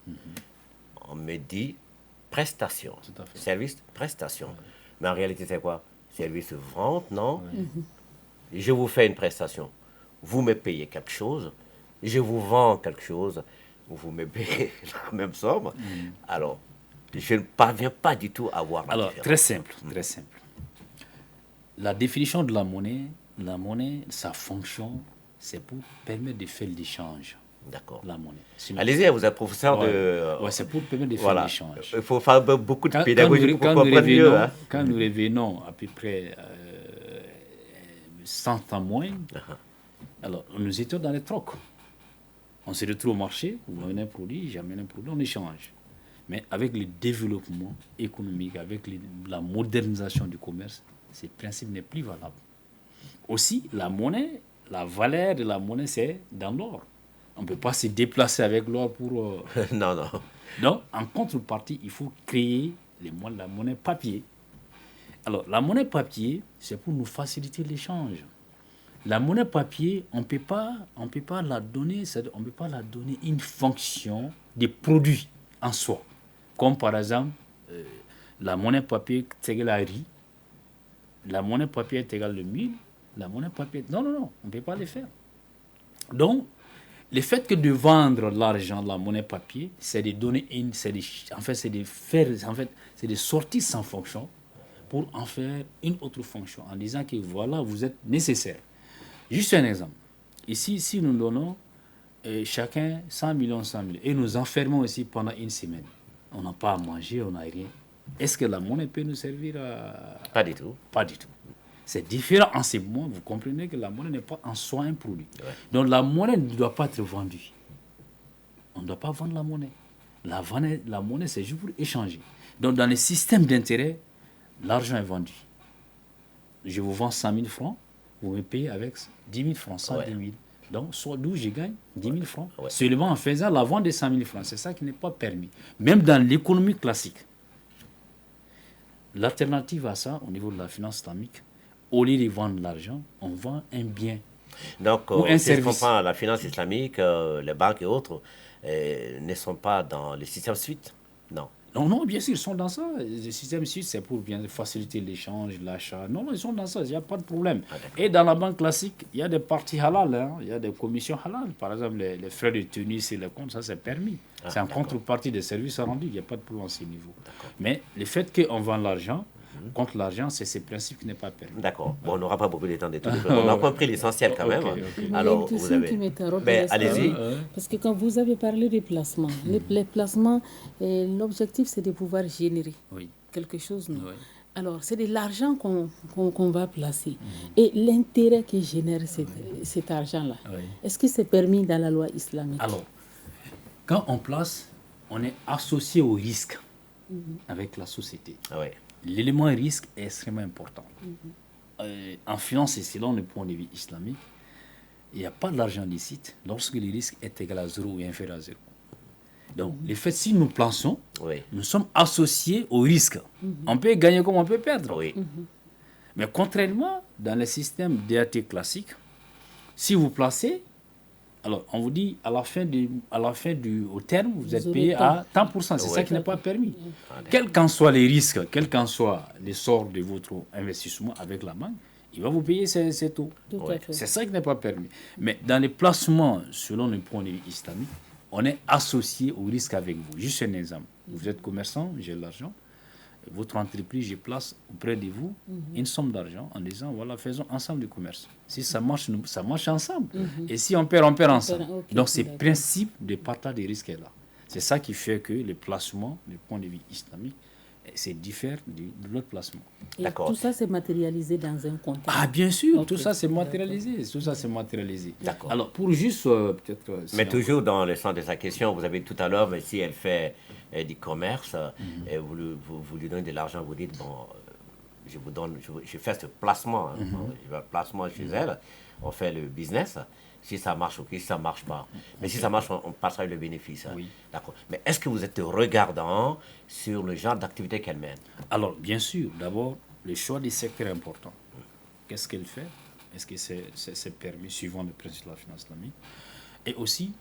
On me dit prestation, service, prestation. Mais en réalité, c'est quoi? Service vente, non? Je vous fais une prestation. Vous me payez quelque chose. Je vous vends quelque chose. Vous me payez la même somme. Alors, je ne parviens pas du tout à voir la différence. Très simple, très simple. La définition de la monnaie, sa fonction, c'est pour permettre de faire l'échange. D'accord. La monnaie. Allez-y, vous êtes professeur de... Oui, c'est pour permettre de faire l'échange. Il faut faire beaucoup de pédagogie pour comprendre mieux. Quand nous revenons à peu près 100 ans moins, alors nous étions dans les trocs. On se retrouve au marché, vous amenez un produit, j'amène un produit, on échange. Mais avec le développement économique, avec la modernisation du commerce, ce principe n'est plus valable. Aussi, la monnaie, la valeur de la monnaie, c'est dans l'or. On ne peut pas se déplacer avec l'or pour... Non, non. Donc, en contrepartie, il faut créer la monnaie papier. Alors, la monnaie papier, c'est pour nous faciliter l'échange. La monnaie papier, on ne peut pas la donner une fonction des produits en soi. Comme par exemple, la monnaie papier est égale à riz, la monnaie papier est égale à mil, la monnaie papier... Non, on ne peut pas le faire. Donc, le fait que de vendre l'argent, la monnaie papier, c'est de donner c'est de sortir sans fonction pour en faire une autre fonction, en disant que voilà, vous êtes nécessaire. Juste un exemple. Ici, si nous donnons chacun 100 millions, et nous enfermons ici pendant une semaine, on n'a pas à manger, on n'a rien. Est-ce que la monnaie peut nous servir à... Pas du tout. Pas du tout. C'est différent en ces moments. Vous comprenez que la monnaie n'est pas en soi un produit. Ouais. Donc la monnaie ne doit pas être vendue. On ne doit pas vendre la monnaie. La monnaie, c'est juste pour échanger. Donc dans les systèmes d'intérêt, l'argent est vendu. Je vous vends 100 000 francs, vous me payez avec 10 000 francs, 110 000. Donc, soit d'où je gagne 10 000 francs. Seulement en faisant la vente de 100 000 francs. C'est ça qui n'est pas permis. Même dans l'économie classique. L'alternative à ça, au niveau de la finance islamique, au lieu de vendre l'argent, on vend un bien. Donc, si je comprends, la finance islamique, les banques et autres, ne sont pas dans le système suite? Non. Non, non, bien sûr, ils sont dans ça. Le système suisse, c'est pour bien faciliter l'échange, l'achat. Non, non, ils sont dans ça, il n'y a pas de problème. Et dans la banque classique, il y a des parties halal, hein, il y a des commissions halal. Par exemple, les frais de tenue sur les comptes, ça c'est permis. C'est en contrepartie des services rendus, il n'y a pas de problème à ce niveau. Mais le fait qu'on vend l'argent, contre l'argent, c'est ce principe qui n'est pas permis. D'accord. Bon, on n'aura pas beaucoup de temps de tout. On a compris l'essentiel quand même. Alors, vous avez... qui m'interrompt. Allez-y. Parce que quand vous avez parlé des placements, les placements, l'objectif c'est de pouvoir générer quelque chose. Non? Alors, c'est de l'argent qu'on va placer. Et l'intérêt qui génère cet argent-là, est-ce que c'est permis dans la loi islamique? Alors, quand on place, on est associé au risque avec la société. L'élément risque est extrêmement important. En finance, et selon le point de vue islamique, il n'y a pas d'argent licite lorsque le risque est égal à 0 ou inférieur à 0. Donc, le fait, si nous plaçons, nous sommes associés au risque. On peut gagner comme on peut perdre. Mais contrairement, dans le système DAT classique, si vous placez, alors on vous dit au terme, vous êtes payé à tant %. C'est ça qui n'est pas permis. Quels qu'en soient les risques, quel qu'en soit l'essor de votre investissement avec la banque, il va vous payer ces taux. C'est ça qui n'est pas permis. Mais dans les placements, selon le point de vue islamique, on est associé au risque avec vous. Juste un exemple. Vous êtes commerçant, j'ai l'argent. Votre entreprise, je place auprès de vous une somme d'argent en disant, voilà, faisons ensemble du commerce. Si ça marche, ça marche ensemble. Et si on perd ensemble. Donc, ce principe de partage des risques est là. C'est ça qui fait que le placement, du point de vue islamique, c'est différent de l'autre placement. Et tout ça, c'est matérialisé dans un contrat. Ah, bien sûr, tout ça, c'est matérialisé. Tout ça, c'est matérialisé. D'accord. Alors, pour juste, peut-être... mais toujours dans le sens de sa question, vous avez tout à l'heure, mais si elle fait du commerce, et vous lui donnez de l'argent, vous dites, bon, je fais ce placement, je fais un placement chez elle, on fait le business. Si ça marche, ok, si ça ne marche pas. Mais si ça marche, on passera le bénéfice. D'accord. Mais est-ce que vous êtes regardant sur le genre d'activité qu'elle mène? Alors, bien sûr, d'abord, le choix des secteurs est important. Qu'est-ce qu'elle fait? Est-ce que c'est permis suivant le principe de la finance islamique? Et aussi,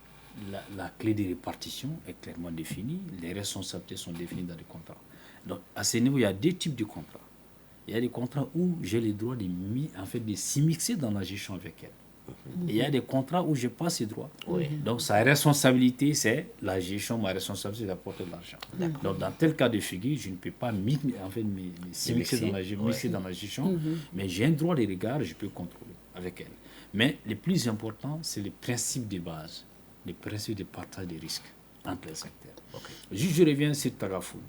la clé de répartition est clairement définie. Les responsabilités sont définies dans les contrats. Donc, à ce niveau, il y a deux types de contrats. Il y a des contrats où j'ai le droit de s'immiscer dans la gestion avec elle. Et il y a des contrats où je n'ai pas ces droits. Donc, sa responsabilité, c'est la gestion. Ma responsabilité, c'est d'apporter de l'argent. Donc, dans tel cas de figure, je ne peux pas s'immiscer dans la gestion, mais j'ai un droit de regard, je peux contrôler avec elle. Mais le plus important, c'est le principe de base, le principe de partage des risques entre les secteurs. Juste, je reviens sur Tagafoul.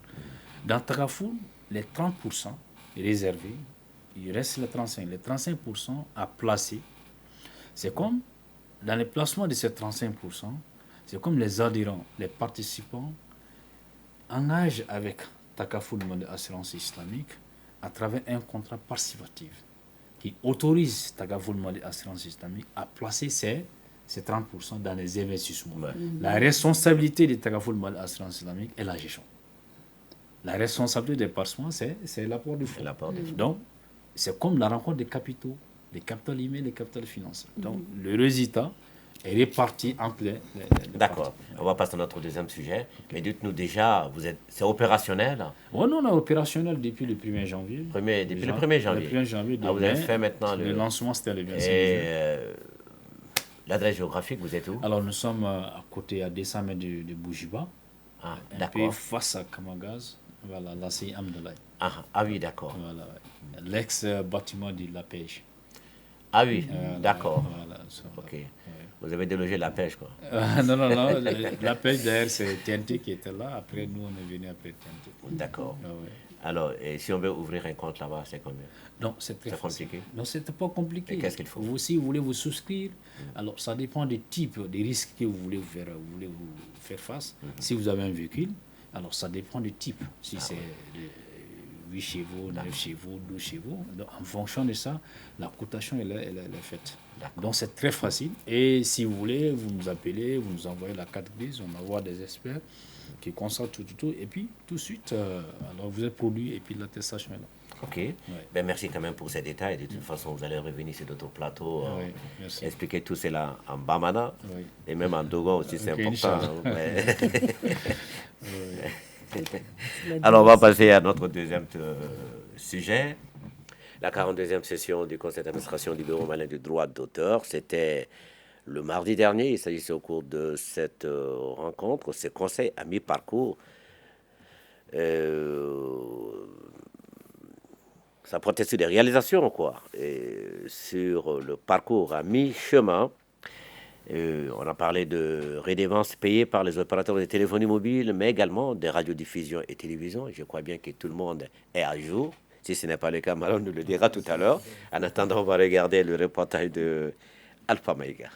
Dans Tagafoul, les 30% réservés, il reste les 35%. Les 35% à placer. C'est comme, dans les placements de ces 35%, c'est comme les adhérents, les participants engagent avec Tagafoul Assurance Islamique à travers un contrat participatif qui autorise Tagafoul Assurance Islamique à placer ces 30% dans les investissements. La responsabilité de Tagafoul Assurance Islamique est la gestion. La responsabilité des placements, c'est l'apport du fonds. Donc, c'est comme la rencontre des capitaux. Les capitaux humains, les capitaux financiers. Donc, le résultat est réparti entre les D'accord. On va passer à notre deuxième sujet. Mais dites-nous déjà, c'est opérationnel? Oui, non, on est opérationnel depuis le 1er janvier. Depuis le 1er janvier. Le 1er janvier. Vous avez fait maintenant le lancement, c'était le 25 juin. Et l'adresse géographique, vous êtes où? Alors, nous sommes à côté, à 200 mètres de Boujiba. Ah, un peu face à Kamagaz. Voilà, là, c'est Amdalaï. Ah oui, d'accord. Voilà, l'ex-bâtiment de la pêche. Ah oui, d'accord. Voilà, ok. Vous avez délogé la pêche, quoi. Non. La pêche, d'ailleurs, c'est TNT qui était là. Après, nous, on est venu après TNT. D'accord. Alors, et si on veut ouvrir un compte là-bas, c'est combien? Non, c'est très compliqué. Non, c'est pas compliqué. Et qu'est-ce qu'il faut? Vous aussi, vous voulez vous souscrire. Alors, ça dépend des types, des risques que vous voulez vous faire face. Si vous avez un véhicule, alors ça dépend du type. Si c'est 8 chevaux, 9 chevaux, 12 chevaux. Donc, en fonction de ça, la cotation elle est faite. Donc c'est très facile. Et si vous voulez, vous nous appelez, vous nous envoyez la carte grise, on envoie des experts qui constatent tout. Et puis tout de suite, alors vous êtes produit et puis l'attestation est là. Ok. Ben, merci quand même pour ces détails. De toute façon, vous allez revenir sur d'autres plateaux, expliquer tout cela en Bamana et même en Dogon aussi, c'est important. Alors, on va passer à notre deuxième sujet. La 42e session du conseil d'administration du Bureau malien du droit d'auteur, c'était le mardi dernier. Il s'agissait au cours de cette rencontre, ce conseil à mi-parcours. Ça portait sur des réalisations, quoi, et sur le parcours à mi-chemin. On a parlé de redevances payées par les opérateurs de téléphonie mobile, mais également des radiodiffusions et télévisions. Je crois bien que tout le monde est à jour. Si ce n'est pas le cas, Malon nous le dira tout à l'heure. En attendant, on va regarder le reportage de Alpha Maïga.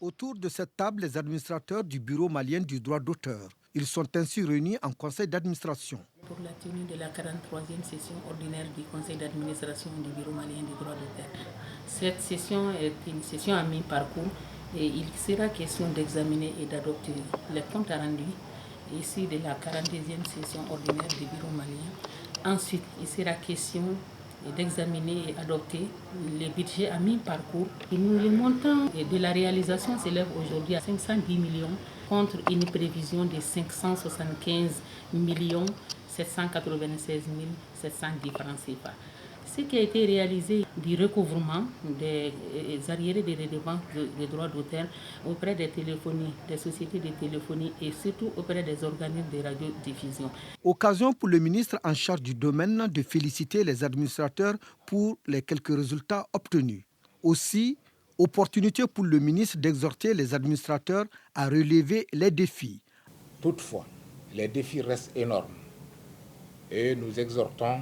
Autour de cette table, les administrateurs du Bureau malien du droit d'auteur. Ils sont ainsi réunis en conseil d'administration. Pour la tenue de la 43e session ordinaire du conseil d'administration du Bureau malien du droit d'auteur. Cette session est une session à mi-parcours et il sera question d'examiner et d'adopter les comptes rendus ici de la 42e session ordinaire du Bureau malien. Ensuite, il sera question d'examiner et adopter les budgets à mi-parcours. Le montant de la réalisation s'élève aujourd'hui à 510 millions contre une prévision de 575 796 710 francs CFA. Ce qui a été réalisé du recouvrement des arriérés des redevances de droits d'auteur auprès des téléphonies, des sociétés de téléphonie et surtout auprès des organismes de radiodiffusion. Occasion pour le ministre en charge du domaine de féliciter les administrateurs pour les quelques résultats obtenus. Aussi, opportunité pour le ministre d'exhorter les administrateurs à relever les défis. Toutefois, les défis restent énormes et nous exhortons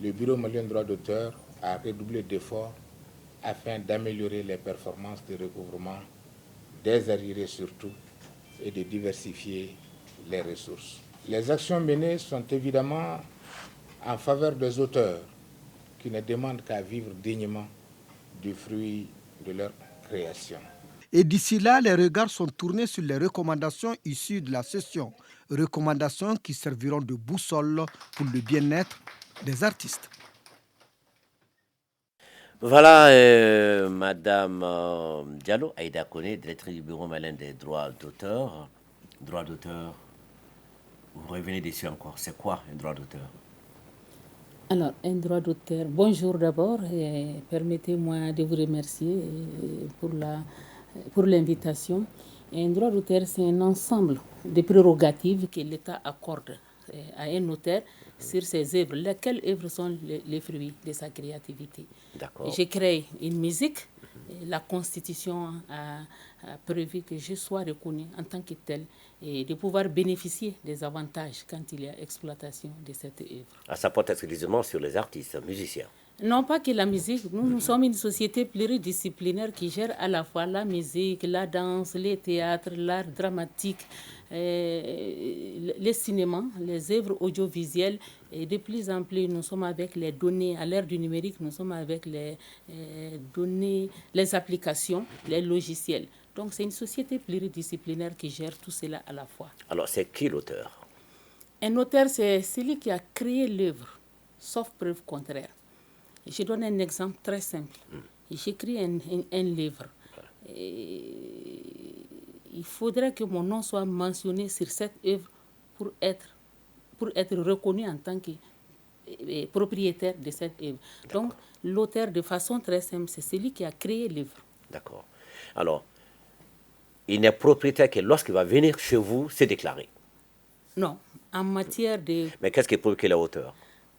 le Bureau malien de droit d'auteur à redoubler d'efforts afin d'améliorer les performances de recouvrement des arriérés surtout et de diversifier les ressources. Les actions menées sont évidemment en faveur des auteurs qui ne demandent qu'à vivre dignement du fruit de leur création. Et d'ici là, les regards sont tournés sur les recommandations issues de la session. Recommandations qui serviront de boussole pour le bien-être des artistes. Voilà, Madame Diallo, Aïda Koné, directrice du Bureau malien des droits d'auteur. Droit d'auteur, vous revenez dessus encore. C'est quoi un droit d'auteur? Alors, un droit d'auteur, bonjour d'abord et permettez-moi de vous remercier pour l'invitation. Un droit d'auteur, c'est un ensemble de prérogatives que l'État accorde à un auteur sur ses œuvres. Lesquelles œuvres sont les fruits de sa créativité? D'accord. J'ai créé une musique. La Constitution a prévu que je sois reconnu en tant que tel et de pouvoir bénéficier des avantages quand il y a exploitation de cette œuvre. Ah, ça porte exclusivement sur les artistes, musiciens? Non, pas que la musique. Nous sommes une société pluridisciplinaire qui gère à la fois la musique, la danse, les théâtres, l'art dramatique, les cinémas, les œuvres audiovisuelles. Et de plus en plus, nous sommes avec les données, à l'ère du numérique, nous sommes avec les données, les applications, les logiciels. Donc, c'est une société pluridisciplinaire qui gère tout cela à la fois. Alors, c'est qui l'auteur? Un auteur, c'est celui qui a créé l'œuvre, sauf preuve contraire. Je donne un exemple très simple. J'écris un livre. Il faudrait que mon nom soit mentionné sur cette œuvre pour être reconnu en tant que propriétaire de cette œuvre. Donc, l'auteur, de façon très simple, c'est celui qui a créé l'œuvre. D'accord. Alors, il n'est propriétaire que lorsqu'il va venir chez vous, c'est déclaré? Non. En matière de... Mais qu'est-ce qui prouve qu'il est auteur?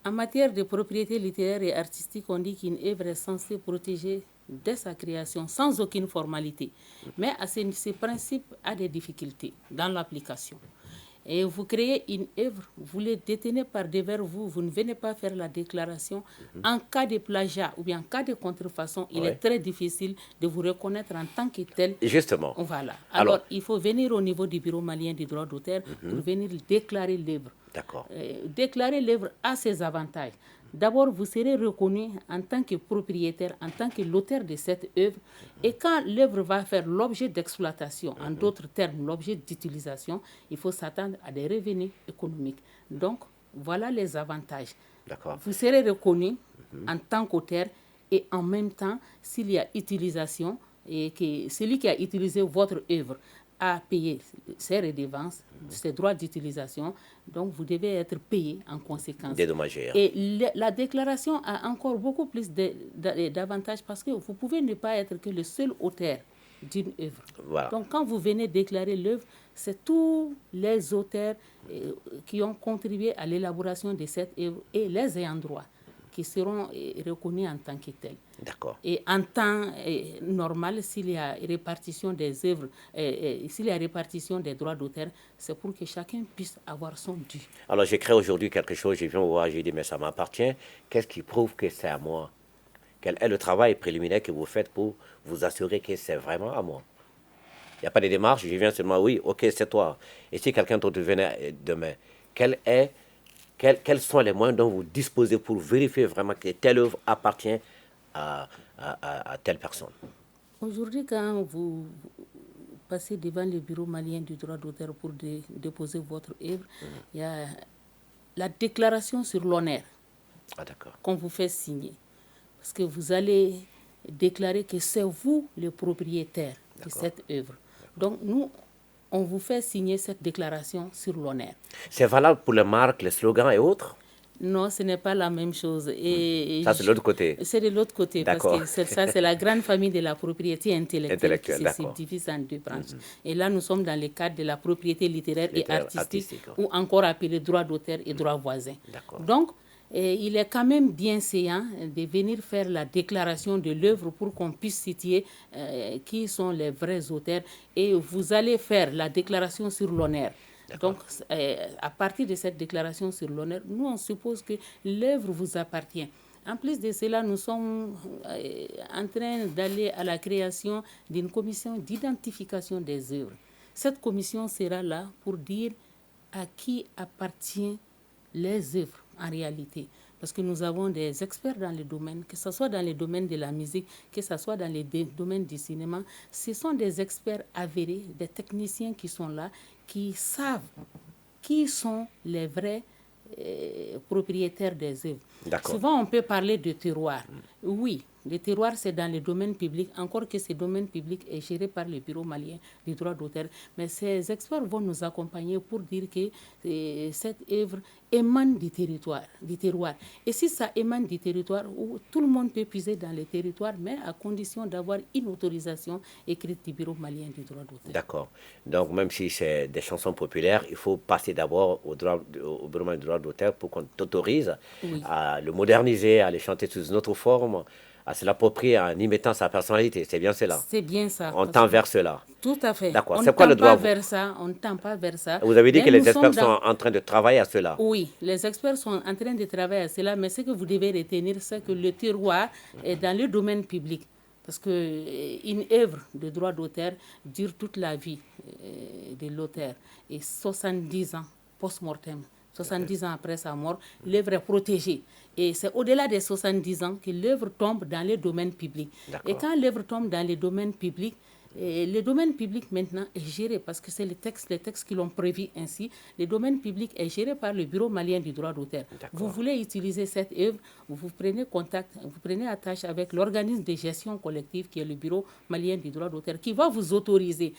En matière de propriété littéraire et artistique, on dit qu'une œuvre est censée protéger dès sa création sans aucune formalité. Mais ce principe a des difficultés dans l'application. Et vous créez une œuvre, vous les détenez par devers vous ne venez pas faire la déclaration. En cas de plagiat ou bien en cas de contrefaçon, il est très difficile de vous reconnaître en tant que tel. Justement. Voilà. Alors, il faut venir au niveau du Bureau malien du droit d'auteur pour venir déclarer l'œuvre. D'accord. Déclarer l'œuvre a ses avantages. D'abord, vous serez reconnu en tant que propriétaire, en tant que l'auteur de cette œuvre. Et quand l'œuvre va faire l'objet d'exploitation, en d'autres termes, l'objet d'utilisation, il faut s'attendre à des revenus économiques. Donc, voilà les avantages. D'accord. Vous serez reconnu en tant qu'auteur et en même temps, s'il y a utilisation, et que celui qui a utilisé votre œuvre à payer ses redevances, ses droits d'utilisation, donc vous devez être payé en conséquence. Dédommagé. Et la déclaration a encore beaucoup plus d'avantages parce que vous pouvez ne pas être que le seul auteur d'une œuvre. Voilà. Donc quand vous venez déclarer l'œuvre, c'est tous les auteurs qui ont contribué à l'élaboration de cette œuvre et les ayants droit qui seront reconnus en tant que tels. D'accord. Et en temps normal, s'il y a répartition des œuvres, s'il y a répartition des droits d'auteur, c'est pour que chacun puisse avoir son dû. Alors j'ai créé aujourd'hui quelque chose, je viens voir, j'ai dit mais ça m'appartient. Qu'est-ce qui prouve que c'est à moi? Quel est le travail préliminaire que vous faites pour vous assurer que c'est vraiment à moi? Il n'y a pas de démarche, je viens seulement, oui, ok, c'est toi. Et si quelqu'un d'autre venait demain, quels sont les moyens dont vous disposez pour vérifier vraiment que telle œuvre appartient à telle personne? Aujourd'hui, quand vous passez devant le bureau malien du droit d'auteur pour déposer votre œuvre, il y a la déclaration sur l'honneur qu'on vous fait signer. Parce que vous allez déclarer que c'est vous le propriétaire de cette œuvre. Donc, nous, on vous fait signer cette déclaration sur l'honneur. C'est valable pour les marques, les slogans et autres? Non, ce n'est pas la même chose. Et ça, c'est de l'autre côté? C'est de l'autre côté, parce que ça, c'est la grande famille de la propriété intellectuelle qui se subdivise en deux branches. Et là, nous sommes dans le cadre de la propriété littéraire et artistique, ou encore appelé droit d'auteur et droit voisin. Donc, il est quand même bien séant de venir faire la déclaration de l'œuvre pour qu'on puisse situer qui sont les vrais auteurs. Et vous allez faire la déclaration sur l'honneur. Donc, à partir de cette déclaration sur l'honneur, nous, on suppose que l'œuvre vous appartient. En plus de cela, nous sommes en train d'aller à la création d'une commission d'identification des œuvres. Cette commission sera là pour dire à qui appartiennent les œuvres en réalité. Parce que nous avons des experts dans le domaine, que ce soit dans le domaine de la musique, que ce soit dans le domaine du cinéma. Ce sont des experts avérés, des techniciens qui sont là, qui savent qui sont les vrais propriétaires des œuvres. Souvent, on peut parler de terroir. Oui, le terroir, c'est dans le domaine public, encore que ce domaine public est géré par le Bureau malien du droit d'auteur. Mais ces experts vont nous accompagner pour dire que cette œuvre émane du territoire, du terroir. Et si ça émane du territoire, tout le monde peut puiser dans le territoire, mais à condition d'avoir une autorisation écrite du Bureau malien du droit d'auteur. D'accord. Donc, même si c'est des chansons populaires, il faut passer d'abord au Bureau malien du droit d'auteur pour qu'on t'autorise à le moderniser, à le chanter sous une autre forme, à se l'approprier en y mettant sa personnalité. C'est bien cela? C'est bien ça. On tend vers cela? Tout à fait. D'accord. C'est quoi le droit? On ne tend pas vers ça. Vous avez dit que les experts sont en train de travailler à cela? Oui, les experts sont en train de travailler à cela, mais ce que vous devez retenir, c'est que le terroir est dans le domaine public. Parce qu'une œuvre de droit d'auteur dure toute la vie de l'auteur. Et 70 ans post-mortem. 70 ans après sa mort, l'œuvre est protégée. Et c'est au-delà des 70 ans que l'œuvre tombe dans le domaine public. Et quand l'œuvre tombe dans le domaine public maintenant est géré, parce que c'est les textes qui l'ont prévu ainsi, le domaine public est géré par le Bureau malien du droit d'auteur. Vous voulez utiliser cette œuvre, vous prenez contact, vous prenez attache avec l'organisme de gestion collective qui est le Bureau malien du droit d'auteur, qui va vous autoriser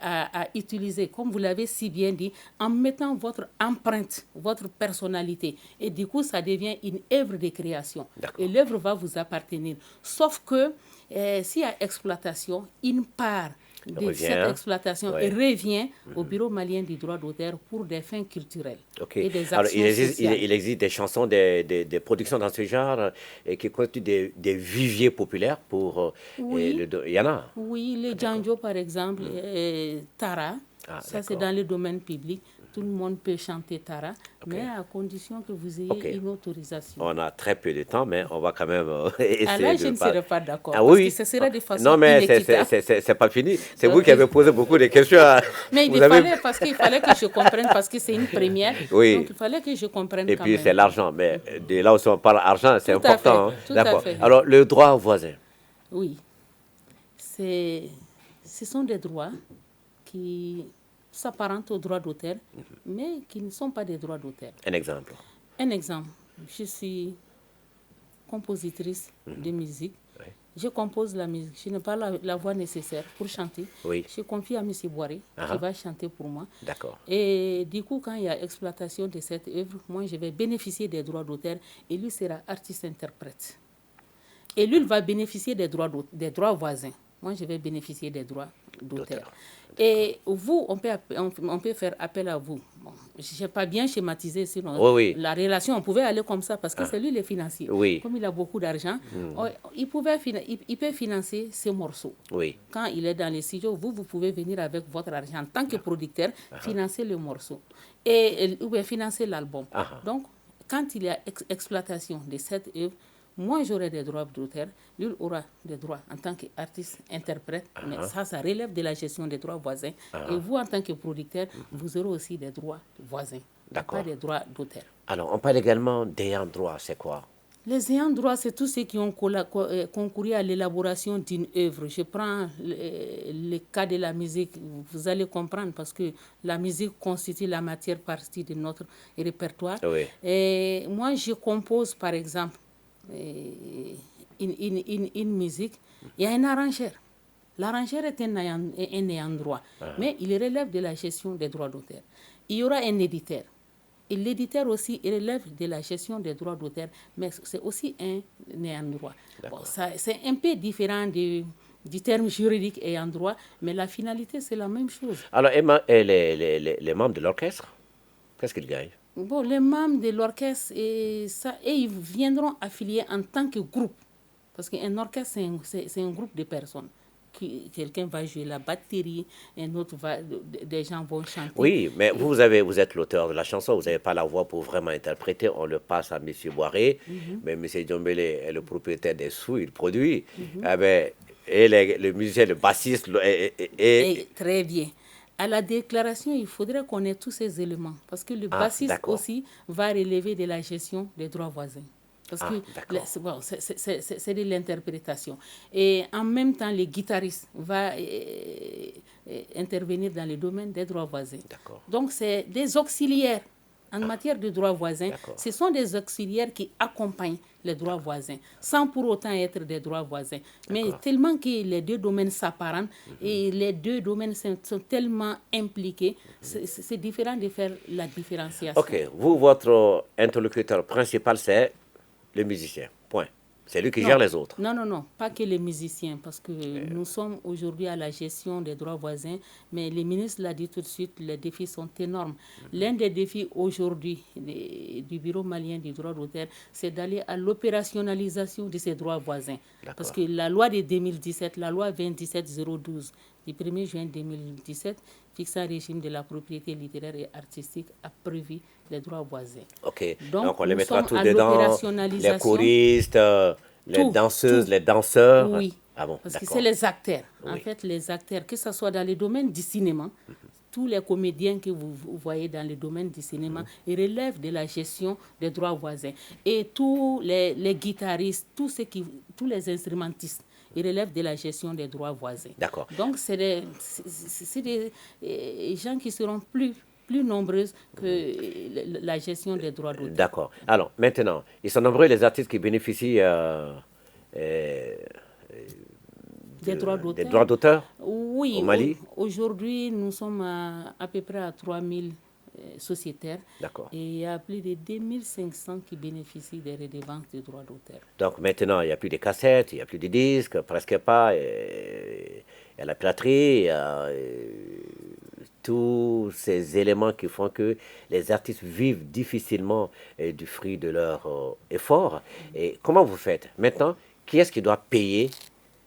à utiliser, comme vous l'avez si bien dit, en mettant votre empreinte, votre personnalité. Et du coup, ça devient une œuvre de création. Et l'œuvre va vous appartenir. Sauf que s'il y a exploitation, une part de cette exploitation revient au Bureau malien du droit d'auteur pour des fins culturelles et des actions sociales. Il existe des chansons, des productions dans ce genre qui constituent des viviers populaires pour... il y en a? Oui, les Django par exemple, Tara, ça c'est dans le domaine public. Tout le monde peut chanter Tara, mais à condition que vous ayez une autorisation. On a très peu de temps, mais on va quand même essayer Alors, je ne serais pas d'accord, parce que ce serait de façon non, mais c'est pas fini. C'est vous qui avez posé beaucoup de questions. Mais parce qu'il fallait que je comprenne, parce que c'est une première. Oui. Donc, il fallait que je comprenne. Et puis, c'est l'argent. Mais de là où on parle argent, c'est important. D'accord. Alors, le droit voisin. Oui. Ce sont des droits qui s'apparentent aux droits d'auteur, mais qui ne sont pas des droits d'auteur. Un exemple. Un exemple. Je suis compositrice de musique. je compose la musique. Je n'ai pas la voix nécessaire pour chanter. Oui. Je confie à M. Boiré qui va chanter pour moi. D'accord. Et du coup, quand il y a exploitation de cette œuvre, moi, je vais bénéficier des droits d'auteur et lui sera artiste-interprète. Et lui, il va bénéficier des droits voisins. Moi, je vais bénéficier des droits d'auteur. Et vous, on peut faire appel à vous. Bon, je n'ai pas bien schématisé, sinon la relation, on pouvait aller comme ça parce que c'est lui le financier. Oui. Comme il a beaucoup d'argent, il peut financer ces morceaux. Oui. Quand il est dans les studios, vous pouvez venir avec votre argent en tant que producteur, financer le morceau ou financer l'album. Donc, quand il y a exploitation de cette œuvre, moi, j'aurai des droits d'auteur, lui aura des droits en tant qu'artiste, interprète, mais ça relève de la gestion des droits voisins. Et vous, en tant que producteur, vous aurez aussi des droits voisins, pas des droits d'auteur. Alors, on parle également d'ayants droit, c'est quoi? Les ayants droit, c'est tous ceux qui ont concouru à l'élaboration d'une œuvre. Je prends le cas de la musique, vous allez comprendre, parce que la musique constitue la matière partie de notre répertoire. Oui. Et moi, je compose, par exemple, une musique, il y a un arrangeur. L'arrangeur est un ayant droit, mais il relève de la gestion des droits d'auteur. Il y aura un éditeur. Et l'éditeur aussi relève de la gestion des droits d'auteur, mais c'est aussi un ayant droit. Bon, c'est un peu différent du terme juridique ayant droit, mais la finalité, c'est la même chose. Alors, et les membres de l'orchestre, qu'est-ce qu'ils gagnent? Bon, les membres de l'orchestre, ils viendront affilier en tant que groupe. Parce qu'un orchestre, c'est un groupe de personnes. Quelqu'un va jouer la batterie, des gens vont chanter. Oui, mais vous êtes l'auteur de la chanson, vous n'avez pas la voix pour vraiment interpréter. On le passe à M. Boiré, mais M. Diombele est le propriétaire des sous, il produit. Et le musicien, le bassiste... Très bien. À la déclaration, il faudrait qu'on ait tous ces éléments. Parce que le bassiste aussi va relever de la gestion des droits voisins. Parce que c'est de l'interprétation. Et en même temps, le guitariste va intervenir dans le domaine des droits voisins. Donc, c'est des auxiliaires. En matière de droits voisins, ce sont des auxiliaires qui accompagnent les droits voisins, sans pour autant être des droits voisins. Mais tellement que les deux domaines s'apparentent et les deux domaines sont tellement impliqués, c'est différent de faire la différenciation. Ok, vous, votre interlocuteur principal, c'est le musicien, point. C'est lui qui gère les autres. Non, pas que les musiciens, parce que nous sommes aujourd'hui à la gestion des droits voisins, mais le ministre l'a dit tout de suite, les défis sont énormes. L'un des défis aujourd'hui du Bureau malien du droit d'auteur, c'est d'aller à l'opérationnalisation de ces droits voisins. Parce que la loi de 2017, la loi 27012, du 1er juin 2017, fixant un régime de la propriété littéraire et artistique, a prévu les droits voisins. Ok, donc on les mettra tous dedans, les choristes, les danseuses, les danseurs. Oui, parce que c'est les acteurs. En fait, les acteurs, que ce soit dans le domaine du cinéma, tous les comédiens que vous voyez dans le domaine du cinéma, ils relèvent de la gestion des droits voisins. Et tous les guitaristes, tous les instrumentistes, ils relèvent de la gestion des droits voisins. D'accord. Donc, c'est des gens qui seront plus nombreuses que la gestion des droits d'auteur. D'accord. Alors, maintenant, ils sont nombreux les artistes qui bénéficient des droits d'auteur oui, au Mali. Aujourd'hui, nous sommes à peu près à 3000 sociétaires. D'accord. Et il y a plus de 2500 qui bénéficient des redevances de droits d'auteur. Donc maintenant, il n'y a plus de cassettes, il n'y a plus de disques, presque pas. Il y a la piraterie, il y a tous ces éléments qui font que les artistes vivent difficilement du fruit de leur effort. Et comment vous faites? Maintenant, qui est-ce qui doit payer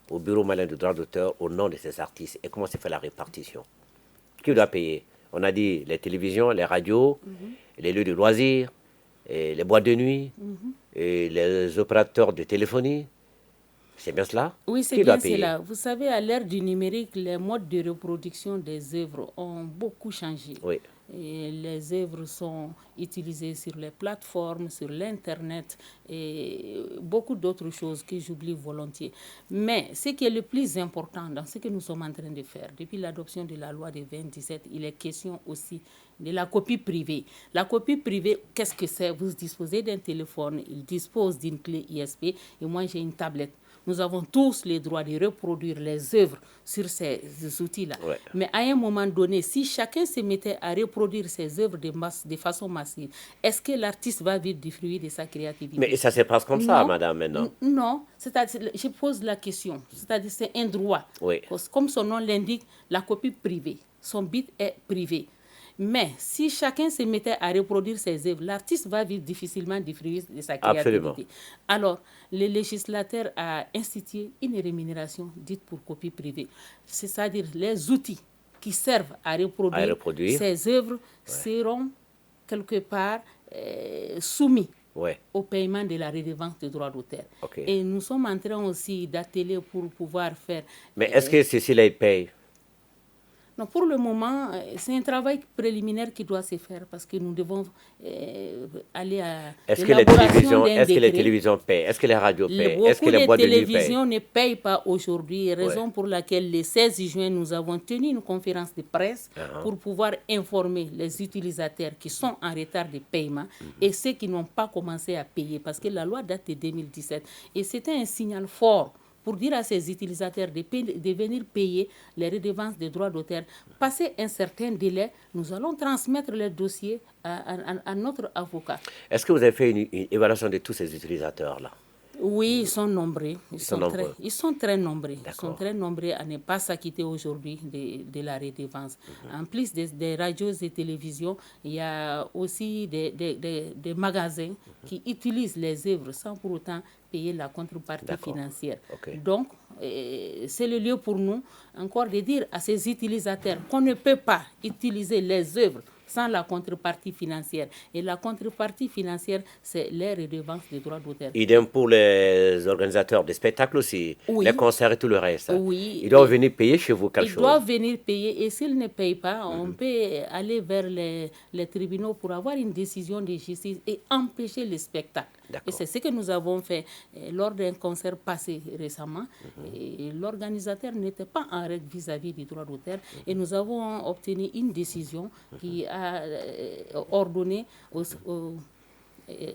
au Bureau malien du droit d'auteur au nom de ces artistes? Et comment se fait la répartition? Qui doit payer? On a dit les télévisions, les radios, les lieux de loisirs, et les boîtes de nuit, et les opérateurs de téléphonie. C'est bien cela? Oui, c'est bien cela. Vous savez, à l'ère du numérique, les modes de reproduction des œuvres ont beaucoup changé. Oui. Et les œuvres sont utilisées sur les plateformes, sur l'Internet et beaucoup d'autres choses que j'oublie volontiers. Mais ce qui est le plus important dans ce que nous sommes en train de faire, depuis l'adoption de la loi de 2017, il est question aussi de la copie privée. La copie privée, qu'est-ce que c'est? Vous disposez d'un téléphone, il dispose d'une clé ISP et moi j'ai une tablette. nous avons tous le droit de reproduire les œuvres sur ces outils-là. Ouais. Mais à un moment donné, si chacun se mettait à reproduire ses œuvres de façon massive, est-ce que l'artiste va vivre du fruit de sa créativité? Mais ça se passe comme ça, madame, maintenant? Non, c'est-à-dire, je pose la question, c'est-à-dire c'est un droit. Oui. Comme son nom l'indique, la copie privée, son but est privé. Mais si chacun se mettait à reproduire ses œuvres, l'artiste va vivre difficilement du fruit de sa créativité. Absolument. Alors, le législateur a institué une rémunération dite pour copie privée. C'est-à-dire les outils qui servent à reproduire ces œuvres seront quelque part soumis au paiement de la redevance de droits d'auteur. Okay. Et nous sommes en train aussi d'atteler pour pouvoir faire... Mais est-ce que Cécile paye? Non, pour le moment, c'est un travail préliminaire qui doit se faire parce que nous devons aller à Est-ce que les télévisions paient? Est-ce que les radios paient? Est-ce que les boîtes de nuit paient? Les télévisions ne payent pas aujourd'hui, raison pour laquelle le 16 juin, nous avons tenu une conférence de presse pour pouvoir informer les utilisateurs qui sont en retard de paiement et ceux qui n'ont pas commencé à payer parce que la loi date de 2017 et c'était un signal fort pour dire à ces utilisateurs de venir payer les redevances des droits d'auteur. Passé un certain délai, nous allons transmettre le dossier à notre avocat. Est-ce que vous avez fait une évaluation de tous ces utilisateurs-là? Oui, ils sont nombreux. Ils sont très nombreux. Ils sont très nombreux à ne pas s'acquitter aujourd'hui de la redevance. En plus des radios et télévisions, il y a aussi des magasins qui utilisent les œuvres sans pour autant payer la contrepartie financière. Okay. Donc, c'est le lieu pour nous encore de dire à ces utilisateurs qu'on ne peut pas utiliser les œuvres sans la contrepartie financière. Et la contrepartie financière, c'est les redevances des droits d'auteur. Idem pour les organisateurs des spectacles aussi, les concerts et tout le reste. Oui. Ils doivent venir payer chez vous quelque chose. Ils doivent venir payer et s'ils ne payent pas, on peut aller vers les tribunaux pour avoir une décision de justice et empêcher le spectacle. Et c'est ce que nous avons fait lors d'un concert passé récemment. Et l'organisateur n'était pas en règle vis-à-vis des droits d'auteur. Et nous avons obtenu une décision qui a ordonné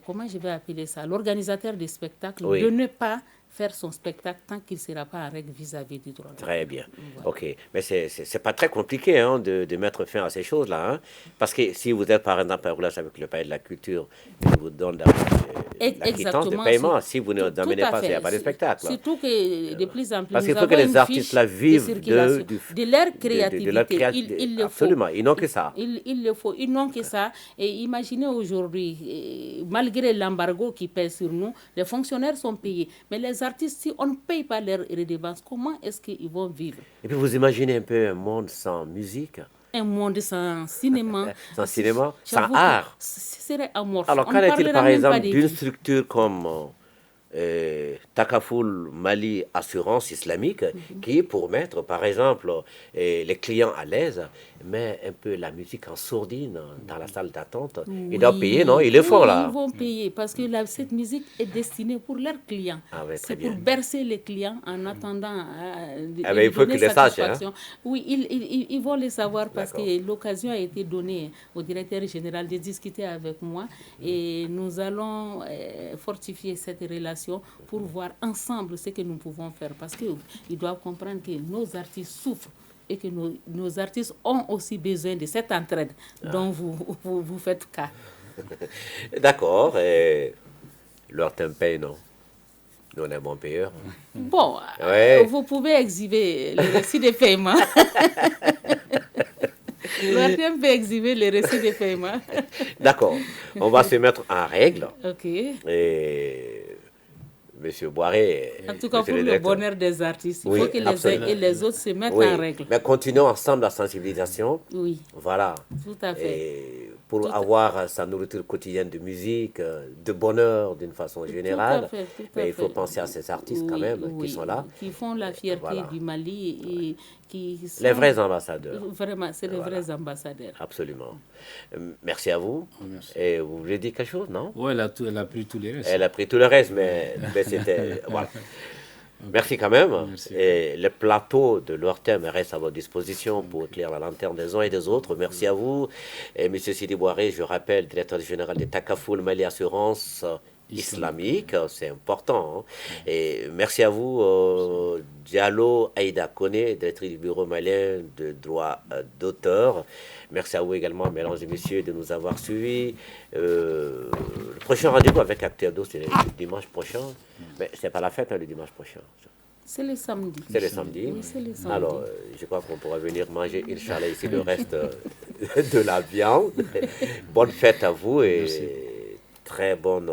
comment je vais appeler ça, l'organisateur des spectacles de ne pas faire son spectacle tant qu'il ne sera pas en règle vis-à-vis du droit. Très bien. Voilà. OK. Mais c'est pas très compliqué de mettre fin à ces choses-là. Hein? Parce que si vous êtes, par exemple, en relation avec le palais de la culture, il vous donne la quittance de paiement. Si vous ne n'amenez pas, il n'y a pas de spectacle. Surtout que de plus en plus, parce qu'il faut que les artistes là vivent de leur créativité. Il le Absolument. Ils n'ont que ça. Il le faut. Ils n'ont que ça. Et imaginez aujourd'hui, malgré l'embargo qui pèse sur nous, les fonctionnaires sont payés. Mais les artistes, si on ne paye pas leurs redevances, comment est-ce qu'ils vont vivre? Et puis vous imaginez un peu un monde sans musique? Un monde sans cinéma. Sans cinéma, sans art. Ce serait amorphe. Alors, qu'en est-il par exemple d'une structure comme Takaful Mali Assurance Islamique, qui, pour mettre par exemple les clients à l'aise, met un peu la musique en sourdine dans la salle d'attente. Ils doivent payer, non? Ils le font là. Ils vont payer parce que cette musique est destinée pour leurs clients. C'est pour bercer les clients en attendant il faut qu'ils le sachent. Hein? Oui, ils vont le savoir parce que l'occasion a été donnée au directeur général de discuter avec moi et nous allons fortifier cette relation pour voir ensemble ce que nous pouvons faire parce qu'ils doivent comprendre que nos artistes souffrent et que nos artistes ont aussi besoin de cette entraide dont vous faites cas. D'accord. Leur temps paye, non? Nous, on est bons payeurs. Bon, vous pouvez exhiber le récit de paiement. Leur temps peut exhiber le récit de paiement. D'accord. On va se mettre en règle. OK. Et Monsieur Boiré. En tout cas, pour le bonheur des artistes, il faut que les uns et les autres se mettent en règle. Mais continuons ensemble la sensibilisation. Oui. Voilà. Tout à fait. Et pour avoir sa nourriture quotidienne de musique, de bonheur d'une façon générale. Tout à fait. Mais il faut penser à ces artistes quand même qui sont là. Qui font la fierté du Mali et qui sont... Les vrais ambassadeurs. Vraiment, c'est les vrais ambassadeurs. Absolument. Merci à vous. Merci. Et vous voulez dire quelque chose, non? Oui, elle a pris tout le reste. Elle a pris tout le reste, mais c'était... Voilà. Merci quand même. Merci. Et le plateau de leur thème reste à votre disposition pour éclairer la lanterne des uns et des autres. Merci à vous. Et M. Sidi Boiré, je rappelle, directeur général de Takaful Mali Assurance islamique, c'est important. Et merci à vous, Diallo Aïda Kone, directrice du bureau malien de droit d'auteur. Merci à vous également, mesdames et messieurs, de nous avoir suivis. Le prochain rendez-vous avec Acteur, c'est le dimanche prochain. Mais c'est pas la fête, le dimanche prochain. C'est le samedi. C'est le samedi. Oui, c'est le samedi. Alors, je crois qu'on pourra venir manger, Inch'Allah, ici le reste de la viande. Bonne fête à vous et très bonne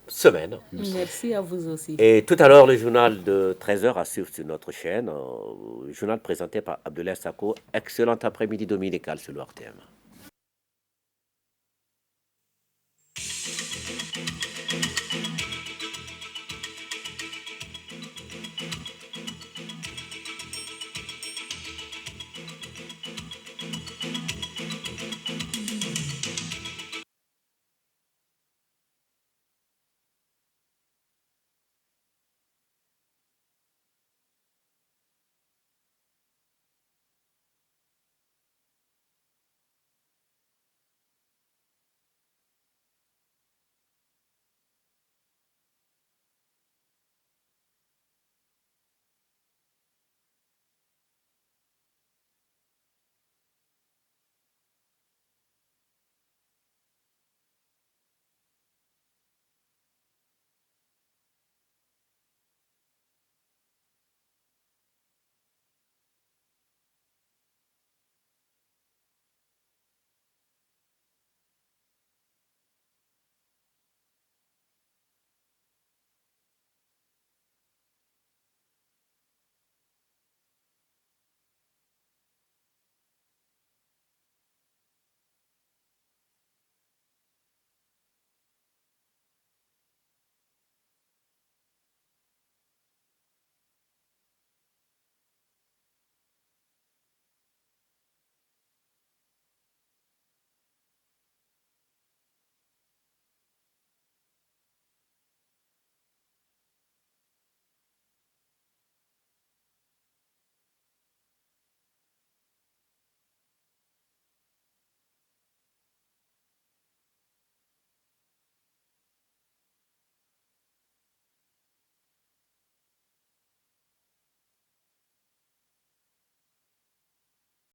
semaine. Merci à vous aussi. Et tout à l'heure, le journal de 13h à suivre sur notre chaîne. Le journal présenté par Abdoulaye Sako. Excellent après-midi dominical sur l'ORTM.